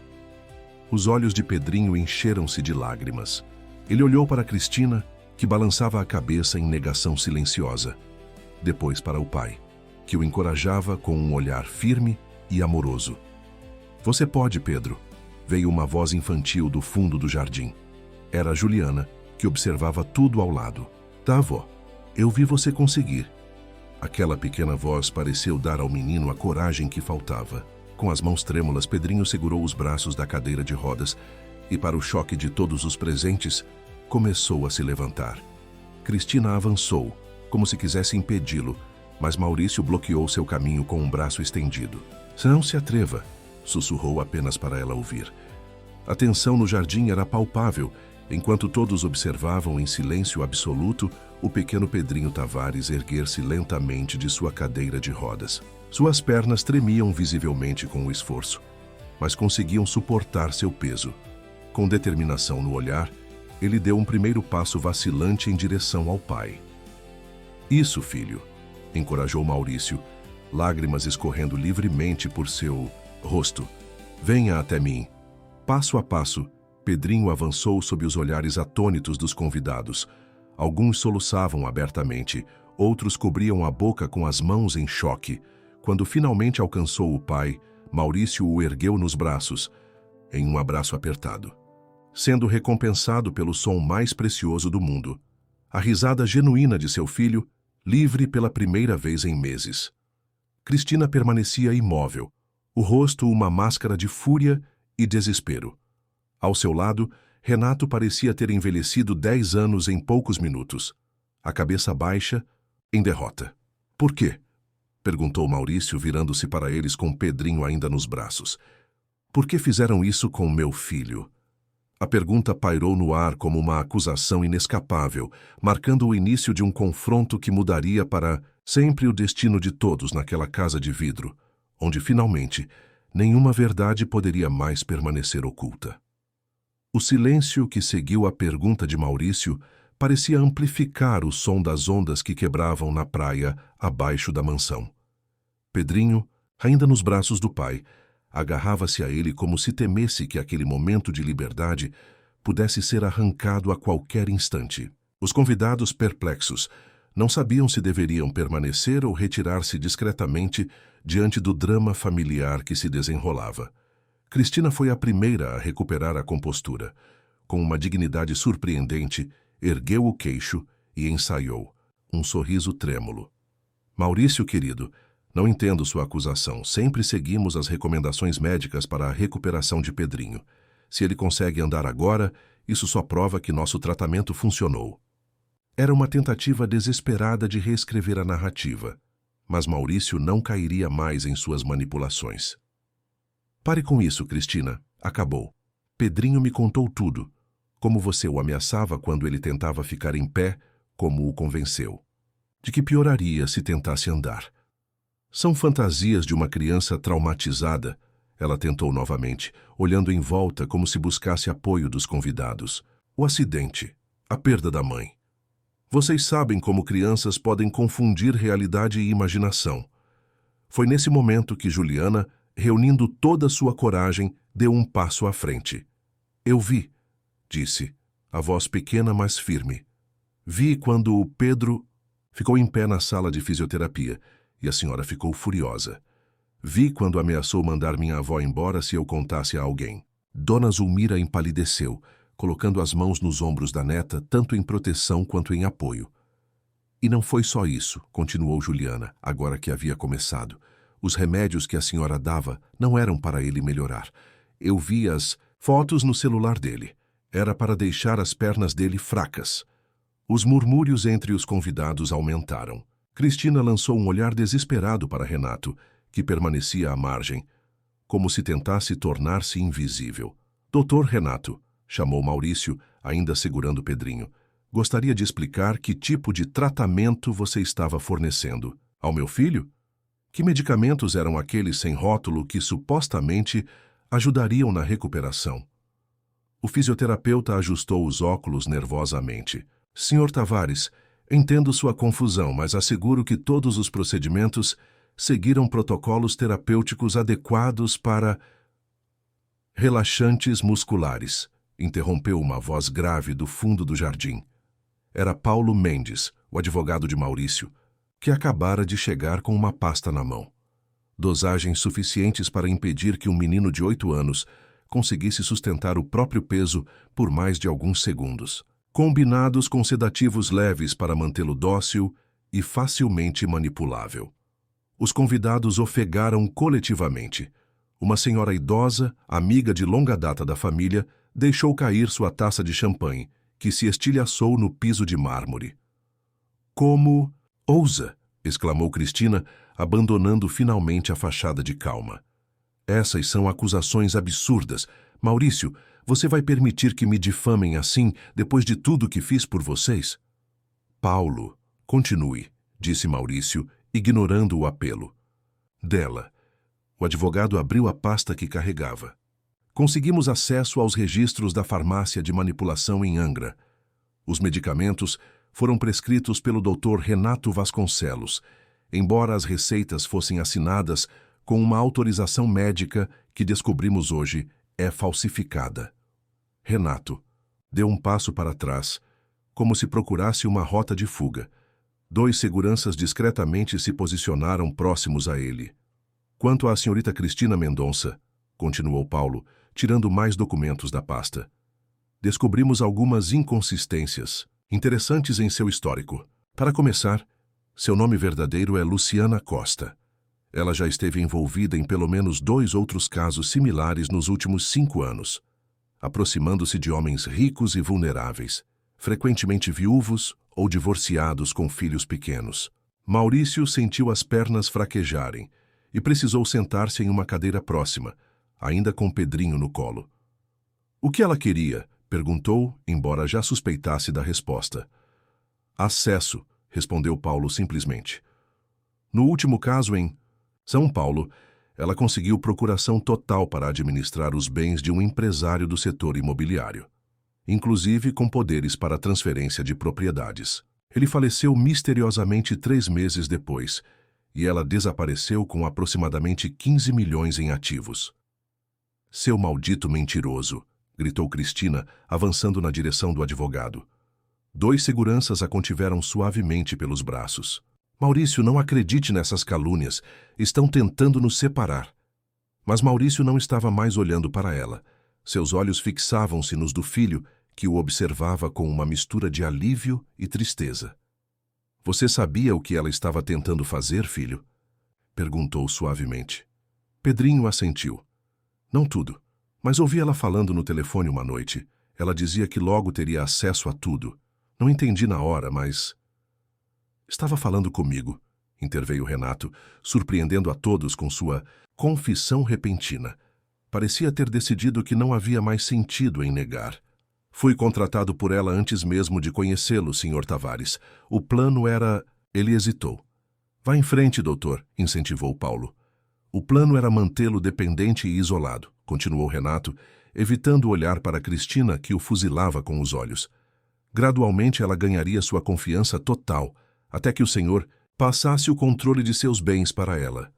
Os olhos de Pedrinho encheram-se de lágrimas. Ele olhou para Cristina, que balançava a cabeça em negação silenciosa. Depois para o pai, que o encorajava com um olhar firme e amoroso. Você pode, Pedro. Veio uma voz infantil do fundo do jardim. Era Juliana, que observava tudo ao lado. Tá, avó. Eu vi você conseguir. Aquela pequena voz pareceu dar ao menino a coragem que faltava. Com as mãos trêmulas, Pedrinho segurou os braços da cadeira de rodas e, para o choque de todos os presentes, começou a se levantar. Cristina avançou, como se quisesse impedi-lo, mas Maurício bloqueou seu caminho com um braço estendido. Não se atreva, sussurrou apenas para ela ouvir. A tensão no jardim era palpável, enquanto todos observavam em silêncio absoluto o pequeno Pedrinho Tavares erguer-se lentamente de sua cadeira de rodas. Suas pernas tremiam visivelmente com o esforço, mas conseguiam suportar seu peso. Com determinação no olhar, ele deu um primeiro passo vacilante em direção ao pai. Isso, filho, encorajou Maurício, lágrimas escorrendo livremente por seu rosto. Venha até mim. Passo a passo, Pedrinho avançou sob os olhares atônitos dos convidados. Alguns soluçavam abertamente, outros cobriam a boca com as mãos em choque. Quando finalmente alcançou o pai, Maurício o ergueu nos braços. em um abraço apertado, sendo recompensado pelo som mais precioso do mundo, a risada genuína de seu filho, livre pela primeira vez em meses. Cristina permanecia imóvel, o rosto uma máscara de fúria e desespero. Ao seu lado, Renato parecia ter envelhecido 10 anos em poucos minutos, a cabeça baixa, em derrota. Por quê? Perguntou Maurício, virando-se para eles com Pedrinho ainda nos braços. Por que fizeram isso com meu filho? A pergunta pairou no ar como uma acusação inescapável, marcando o início de um confronto que mudaria para sempre o destino de todos naquela casa de vidro, onde, finalmente, nenhuma verdade poderia mais permanecer oculta. O silêncio que seguiu a pergunta de Maurício parecia amplificar o som das ondas que quebravam na praia abaixo da mansão. Pedrinho, ainda nos braços do pai, agarrava-se a ele como se temesse que aquele momento de liberdade pudesse ser arrancado a qualquer instante. Os convidados, perplexos, não sabiam se deveriam permanecer ou retirar-se discretamente diante do drama familiar que se desenrolava. Cristina foi a primeira a recuperar a compostura. Com uma dignidade surpreendente, ergueu o queixo e ensaiou, um sorriso trêmulo. Maurício, querido, não entendo sua acusação. Sempre seguimos as recomendações médicas para a recuperação de Pedrinho. Se ele consegue andar agora, isso só prova que nosso tratamento funcionou. Era uma tentativa desesperada de reescrever a narrativa, mas Maurício não cairia mais em suas manipulações. Pare com isso, Cristina. Acabou. Pedrinho me contou tudo. Como você o ameaçava quando ele tentava ficar em pé, como o convenceu. De que pioraria se tentasse andar. São fantasias de uma criança traumatizada, ela tentou novamente, olhando em volta como se buscasse apoio dos convidados. O acidente, a perda da mãe. Vocês sabem como crianças podem confundir realidade e imaginação. Foi nesse momento que Juliana, reunindo toda sua coragem, deu um passo à frente. Eu vi, disse, a voz pequena mas firme. Vi quando o Pedro ficou em pé na sala de fisioterapia, e a senhora ficou furiosa. Vi quando ameaçou mandar minha avó embora se eu contasse a alguém. Dona Zulmira empalideceu, colocando as mãos nos ombros da neta, tanto em proteção quanto em apoio. E não foi só isso, continuou Juliana, agora que havia começado. Os remédios que a senhora dava não eram para ele melhorar. Eu vi as fotos no celular dele. Era para deixar as pernas dele fracas. Os murmúrios entre os convidados aumentaram. Cristina lançou um olhar desesperado para Renato, que permanecia à margem, como se tentasse tornar-se invisível. Doutor Renato, chamou Maurício, ainda segurando Pedrinho, gostaria de explicar que tipo de tratamento você estava fornecendo. Ao meu filho? Que medicamentos eram aqueles sem rótulo que supostamente ajudariam na recuperação? O fisioterapeuta ajustou os óculos nervosamente. Senhor Tavares, entendo sua confusão, mas asseguro que todos os procedimentos seguiram protocolos terapêuticos adequados para relaxantes musculares, interrompeu uma voz grave do fundo do jardim. Era Paulo Mendes, o advogado de Maurício, que acabara de chegar com uma pasta na mão. Dosagens suficientes para impedir que um menino de 8 anos conseguisse sustentar o próprio peso por mais de alguns segundos, combinados com sedativos leves para mantê-lo dócil e facilmente manipulável. Os convidados ofegaram coletivamente. Uma senhora idosa, amiga de longa data da família, deixou cair sua taça de champanhe, que se estilhaçou no piso de mármore. Como ousa! Exclamou Cristina, abandonando finalmente a fachada de calma. Essas são acusações absurdas. Maurício, você vai permitir que me difamem assim, depois de tudo que fiz por vocês? Paulo, continue, disse Maurício, ignorando o apelo. Dela. O advogado abriu a pasta que carregava. Conseguimos acesso aos registros da farmácia de manipulação em Angra. Os medicamentos foram prescritos pelo Dr. Renato Vasconcelos, embora as receitas fossem assinadas com uma autorização médica que descobrimos hoje é falsificada. Renato deu um passo para trás, como se procurasse uma rota de fuga. 2 seguranças discretamente se posicionaram próximos a ele. Quanto à senhorita Cristina Mendonça, continuou Paulo, tirando mais documentos da pasta. Descobrimos algumas inconsistências interessantes em seu histórico. Para começar, seu nome verdadeiro é Luciana Costa. Ela já esteve envolvida em pelo menos 2 outros casos similares nos últimos 5 anos, aproximando-se de homens ricos e vulneráveis, frequentemente viúvos ou divorciados com filhos pequenos. Maurício sentiu as pernas fraquejarem e precisou sentar-se em uma cadeira próxima, ainda com Pedrinho no colo. O que ela queria? Perguntou, embora já suspeitasse da resposta. Acesso, respondeu Paulo simplesmente. No último caso em São Paulo, ela conseguiu procuração total para administrar os bens de um empresário do setor imobiliário, inclusive com poderes para transferência de propriedades. Ele faleceu misteriosamente 3 meses depois, e ela desapareceu com aproximadamente 15 milhões em ativos. Seu maldito mentiroso, gritou Cristina, avançando na direção do advogado. 2 seguranças a contiveram suavemente pelos braços. Maurício, não acredite nessas calúnias. Estão tentando nos separar. Mas Maurício não estava mais olhando para ela. Seus olhos fixavam-se nos do filho, que o observava com uma mistura de alívio e tristeza. Você sabia o que ela estava tentando fazer, filho? Perguntou suavemente. Pedrinho assentiu. Não tudo, mas ouvi ela falando no telefone uma noite. Ela dizia que logo teria acesso a tudo. Não entendi na hora, mas... Estava falando comigo, interveio Renato, surpreendendo a todos com sua confissão repentina. Parecia ter decidido que não havia mais sentido em negar. Fui contratado por ela antes mesmo de conhecê-lo, Sr. Tavares. O plano era... Ele hesitou. Vá em frente, doutor, incentivou Paulo. O plano era mantê-lo dependente e isolado, continuou Renato, evitando olhar para Cristina, que o fuzilava com os olhos. Gradualmente ela ganharia sua confiança total, até que o senhor passasse o controle de seus bens para ela.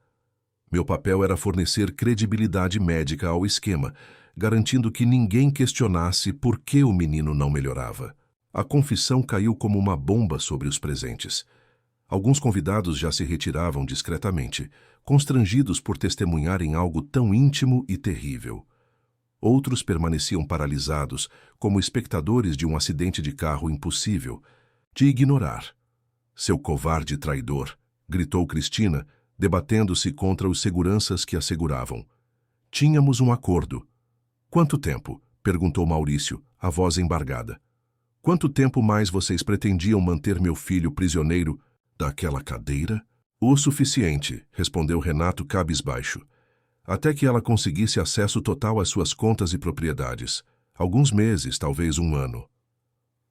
Meu papel era fornecer credibilidade médica ao esquema, garantindo que ninguém questionasse por que o menino não melhorava. A confissão caiu como uma bomba sobre os presentes. Alguns convidados já se retiravam discretamente, constrangidos por testemunharem algo tão íntimo e terrível. Outros permaneciam paralisados, como espectadores de um acidente de carro impossível, de ignorar. Seu covarde traidor, gritou Cristina, debatendo-se contra os seguranças que a seguravam. Tínhamos um acordo. Quanto tempo? Perguntou Maurício, a voz embargada. Quanto tempo mais vocês pretendiam manter meu filho prisioneiro daquela cadeira? O suficiente, respondeu Renato cabisbaixo, até que ela conseguisse acesso total às suas contas e propriedades. Alguns meses, talvez 1 ano.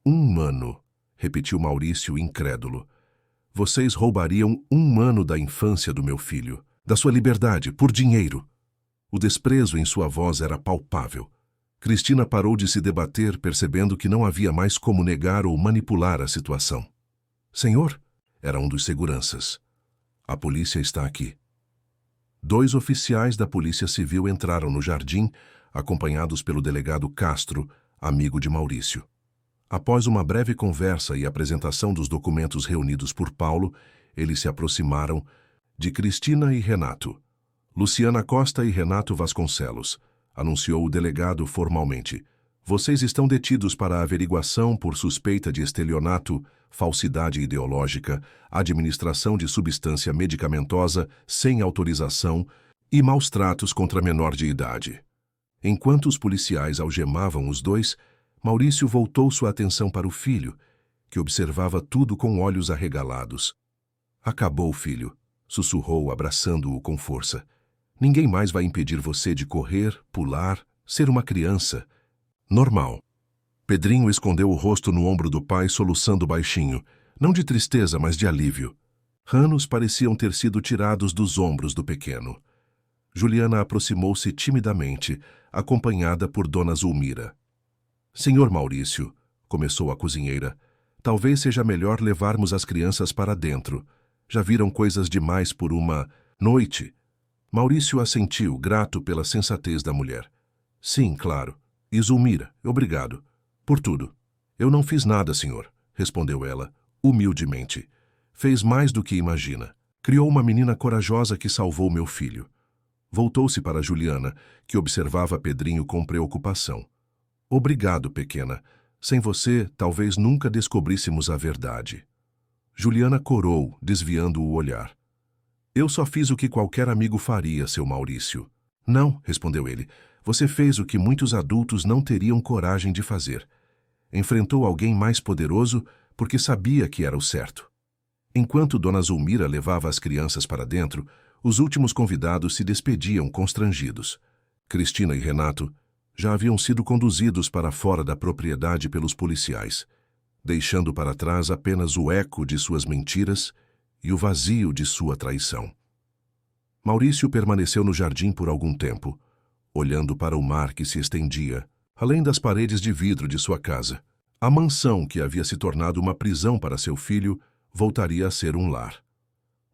1 ano, repetiu Maurício incrédulo. Vocês roubariam 1 ano da infância do meu filho, da sua liberdade, por dinheiro. O desprezo em sua voz era palpável. Cristina parou de se debater, percebendo que não havia mais como negar ou manipular a situação. Senhor, era um dos seguranças. A polícia está aqui. 2 oficiais da Polícia Civil entraram no jardim, acompanhados pelo delegado Castro, amigo de Maurício. Após uma breve conversa e apresentação dos documentos reunidos por Paulo, eles se aproximaram de Cristina e Renato. Luciana Costa e Renato Vasconcelos, anunciou o delegado formalmente. Vocês estão detidos para averiguação por suspeita de estelionato, falsidade ideológica, administração de substância medicamentosa sem autorização e maus tratos contra menor de idade. Enquanto os policiais algemavam os 2, Maurício voltou sua atenção para o filho, que observava tudo com olhos arregalados. Acabou, filho, sussurrou, abraçando-o com força. Ninguém mais vai impedir você de correr, pular, ser uma criança. Normal. Pedrinho escondeu o rosto no ombro do pai, soluçando baixinho, não de tristeza, mas de alívio. Ranos pareciam ter sido tirados dos ombros do pequeno. Juliana aproximou-se timidamente, acompanhada por Dona Zulmira. Senhor Maurício, começou a cozinheira, talvez seja melhor levarmos as crianças para dentro. Já viram coisas demais por uma noite. Maurício assentiu, grato pela sensatez da mulher. Sim, claro. E Zulmira, obrigado. Por tudo. Eu não fiz nada, senhor, respondeu ela, humildemente. Fez mais do que imagina. Criou uma menina corajosa que salvou meu filho. Voltou-se para Juliana, que observava Pedrinho com preocupação. Obrigado, pequena. Sem você, talvez nunca descobríssemos a verdade. Juliana corou, desviando o olhar. Eu só fiz o que qualquer amigo faria, seu Maurício. Não, respondeu ele. Você fez o que muitos adultos não teriam coragem de fazer. Enfrentou alguém mais poderoso porque sabia que era o certo. Enquanto Dona Zulmira levava as crianças para dentro, os últimos convidados se despediam constrangidos. Cristina e Renato já haviam sido conduzidos para fora da propriedade pelos policiais, deixando para trás apenas o eco de suas mentiras e o vazio de sua traição. Maurício permaneceu no jardim por algum tempo, olhando para o mar que se estendia, além das paredes de vidro de sua casa. A mansão que havia se tornado uma prisão para seu filho voltaria a ser um lar.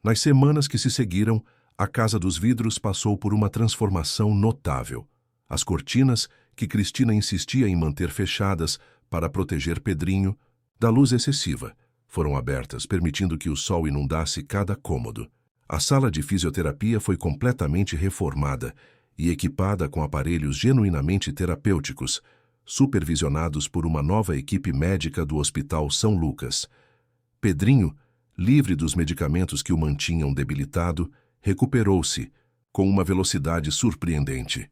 Nas semanas que se seguiram, a Casa dos Vidros passou por uma transformação notável. As cortinas, que Cristina insistia em manter fechadas para proteger Pedrinho da luz excessiva, foram abertas, permitindo que o sol inundasse cada cômodo. A sala de fisioterapia foi completamente reformada e equipada com aparelhos genuinamente terapêuticos, supervisionados por uma nova equipe médica do Hospital São Lucas. Pedrinho, livre dos medicamentos que o mantinham debilitado, recuperou-se com uma velocidade surpreendente.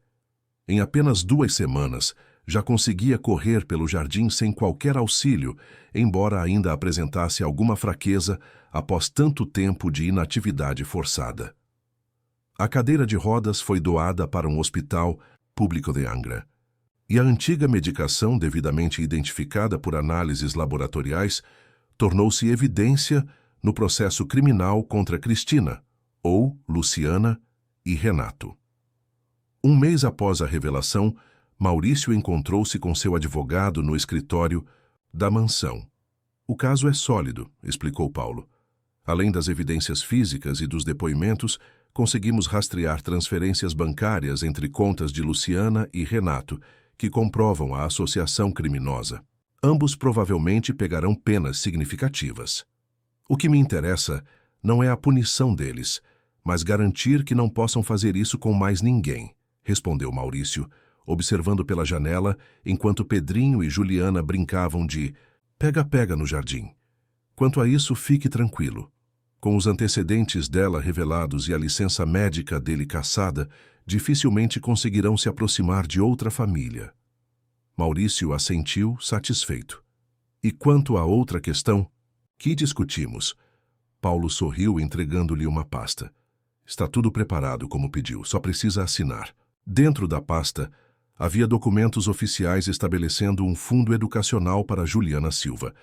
Em apenas 2 semanas, já conseguia correr pelo jardim sem qualquer auxílio, embora ainda apresentasse alguma fraqueza após tanto tempo de inatividade forçada. A cadeira de rodas foi doada para um hospital público de Angra, e a antiga medicação, devidamente identificada por análises laboratoriais, tornou-se evidência no processo criminal contra Cristina, ou Luciana e Renato. Um mês após a revelação, Maurício encontrou-se com seu advogado no escritório da mansão. O caso é sólido, explicou Paulo. Além das evidências físicas e dos depoimentos, conseguimos rastrear transferências bancárias entre contas de Luciana e Renato, que comprovam a associação criminosa. Ambos provavelmente pegarão penas significativas. O que me interessa não é a punição deles, mas garantir que não possam fazer isso com mais ninguém, respondeu Maurício, observando pela janela enquanto Pedrinho e Juliana brincavam de pega-pega no jardim. Quanto a isso, fique tranquilo. Com os antecedentes dela revelados e a licença médica dele cassada, dificilmente conseguirão se aproximar de outra família. Maurício assentiu, satisfeito. E quanto à outra questão, que discutimos? Paulo sorriu, entregando-lhe uma pasta. Está tudo preparado, como pediu, só precisa assinar. Dentro da pasta, havia documentos oficiais estabelecendo um fundo educacional para Juliana Silva,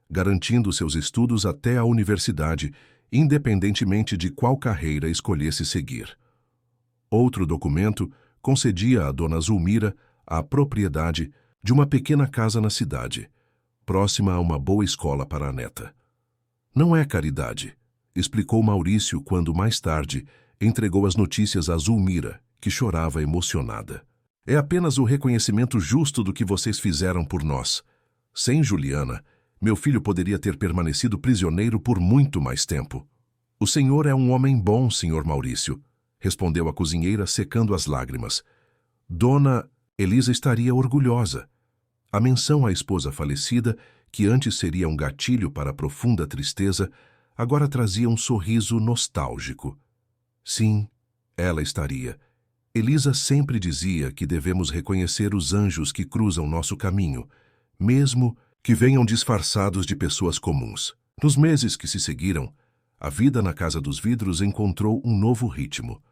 garantindo seus estudos até a universidade, independentemente de qual carreira escolhesse seguir. Outro documento concedia a Dona Zulmira a propriedade de uma pequena casa na cidade, próxima a uma boa escola para a neta. Não é caridade, explicou Maurício quando, mais tarde, entregou as notícias a Zulmira, que chorava emocionada. É apenas o reconhecimento justo do que vocês fizeram por nós. Sem Juliana, meu filho poderia ter permanecido prisioneiro por muito mais tempo. O senhor é um homem bom, senhor Maurício, respondeu a cozinheira, secando as lágrimas. Dona Elisa estaria orgulhosa. A menção à esposa falecida, que antes seria um gatilho para a profunda tristeza, agora trazia um sorriso nostálgico. Sim, ela estaria. Elisa sempre dizia que devemos reconhecer os anjos que cruzam nosso caminho, mesmo que venham disfarçados de pessoas comuns. Nos meses que se seguiram, a vida na Casa dos Vidros encontrou um novo ritmo.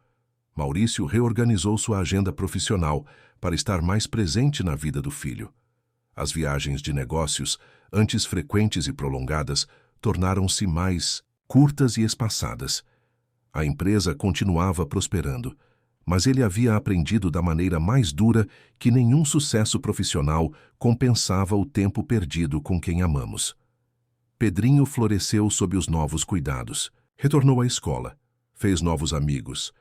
Maurício reorganizou sua agenda profissional para estar mais presente na vida do filho. As viagens de negócios, antes frequentes e prolongadas, tornaram-se mais curtas e espaçadas. A empresa continuava prosperando, mas ele havia aprendido da maneira mais dura que nenhum sucesso profissional compensava o tempo perdido com quem amamos. Pedrinho floresceu sob os novos cuidados. Retornou à escola, fez novos amigos,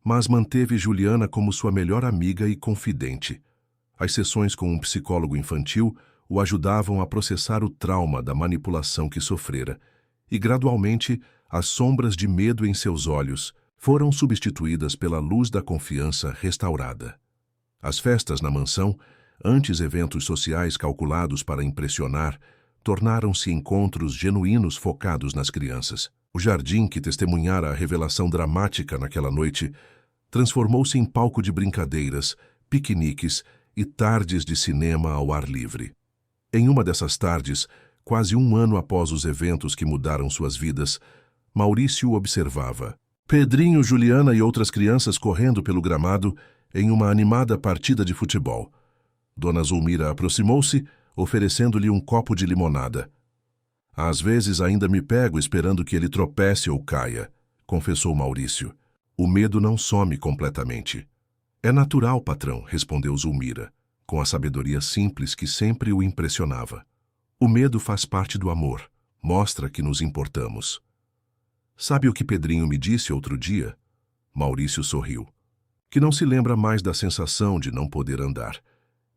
mas manteve Juliana como sua melhor amiga e confidente. As sessões com um psicólogo infantil o ajudavam a processar o trauma da manipulação que sofrera, e gradualmente as sombras de medo em seus olhos foram substituídas pela luz da confiança restaurada. As festas na mansão, antes eventos sociais calculados para impressionar, tornaram-se encontros genuínos focados nas crianças. O jardim que testemunhara a revelação dramática naquela noite transformou-se em palco de brincadeiras, piqueniques e tardes de cinema ao ar livre. Em uma dessas tardes, quase um ano após os eventos que mudaram suas vidas, Maurício observava Pedrinho, Juliana e outras crianças correndo pelo gramado em uma animada partida de futebol. Dona Zulmira aproximou-se, oferecendo-lhe um copo de limonada. Às vezes ainda me pego esperando que ele tropece ou caia, confessou Maurício. O medo não some completamente. É natural, patrão, respondeu Zulmira, com a sabedoria simples que sempre o impressionava. O medo faz parte do amor, mostra que nos importamos. Sabe o que Pedrinho me disse outro dia? Maurício sorriu. Que não se lembra mais da sensação de não poder andar.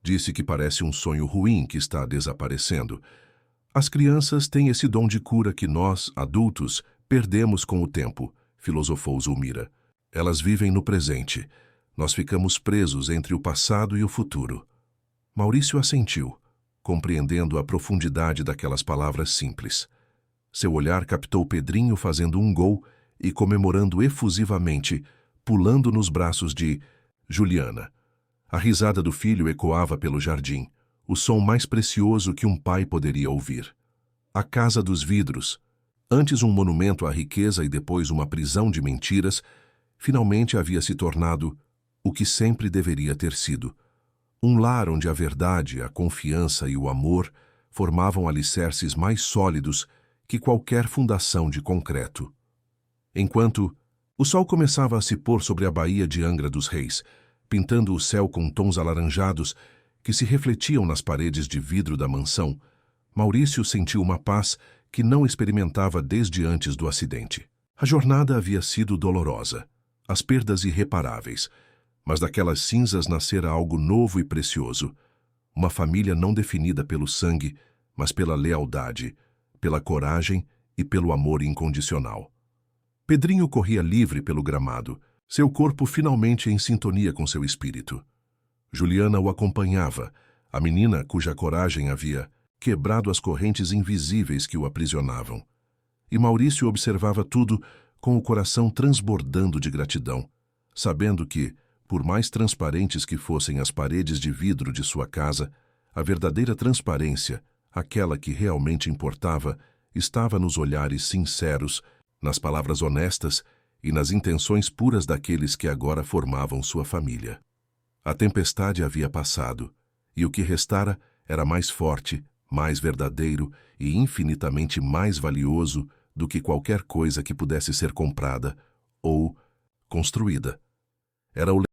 Disse que parece um sonho ruim que está desaparecendo. As crianças têm esse dom de cura que nós, adultos, perdemos com o tempo, filosofou Zulmira. Elas vivem no presente. Nós ficamos presos entre o passado e o futuro. Maurício assentiu, compreendendo a profundidade daquelas palavras simples. Seu olhar captou Pedrinho fazendo um gol e comemorando efusivamente, pulando nos braços de Juliana. A risada do filho ecoava pelo jardim, o som mais precioso que um pai poderia ouvir. A Casa dos Vidros, antes um monumento à riqueza e depois uma prisão de mentiras, finalmente havia se tornado o que sempre deveria ter sido. Um lar onde a verdade, a confiança e o amor formavam alicerces mais sólidos que qualquer fundação de concreto. Enquanto o sol começava a se pôr sobre a baía de Angra dos Reis, pintando o céu com tons alaranjados que se refletiam nas paredes de vidro da mansão, Maurício sentiu uma paz que não experimentava desde antes do acidente. A jornada havia sido dolorosa, as perdas irreparáveis, mas daquelas cinzas nascera algo novo e precioso, uma família não definida pelo sangue, mas pela lealdade, pela coragem e pelo amor incondicional. Pedrinho corria livre pelo gramado, seu corpo finalmente em sintonia com seu espírito. Juliana o acompanhava, a menina cuja coragem havia quebrado as correntes invisíveis que o aprisionavam. E Maurício observava tudo com o coração transbordando de gratidão, sabendo que, por mais transparentes que fossem as paredes de vidro de sua casa, a verdadeira transparência, aquela que realmente importava, estava nos olhares sinceros, nas palavras honestas e nas intenções puras daqueles que agora formavam sua família. A tempestade havia passado, e o que restara era mais forte, mais verdadeiro e infinitamente mais valioso do que qualquer coisa que pudesse ser comprada ou construída. Era o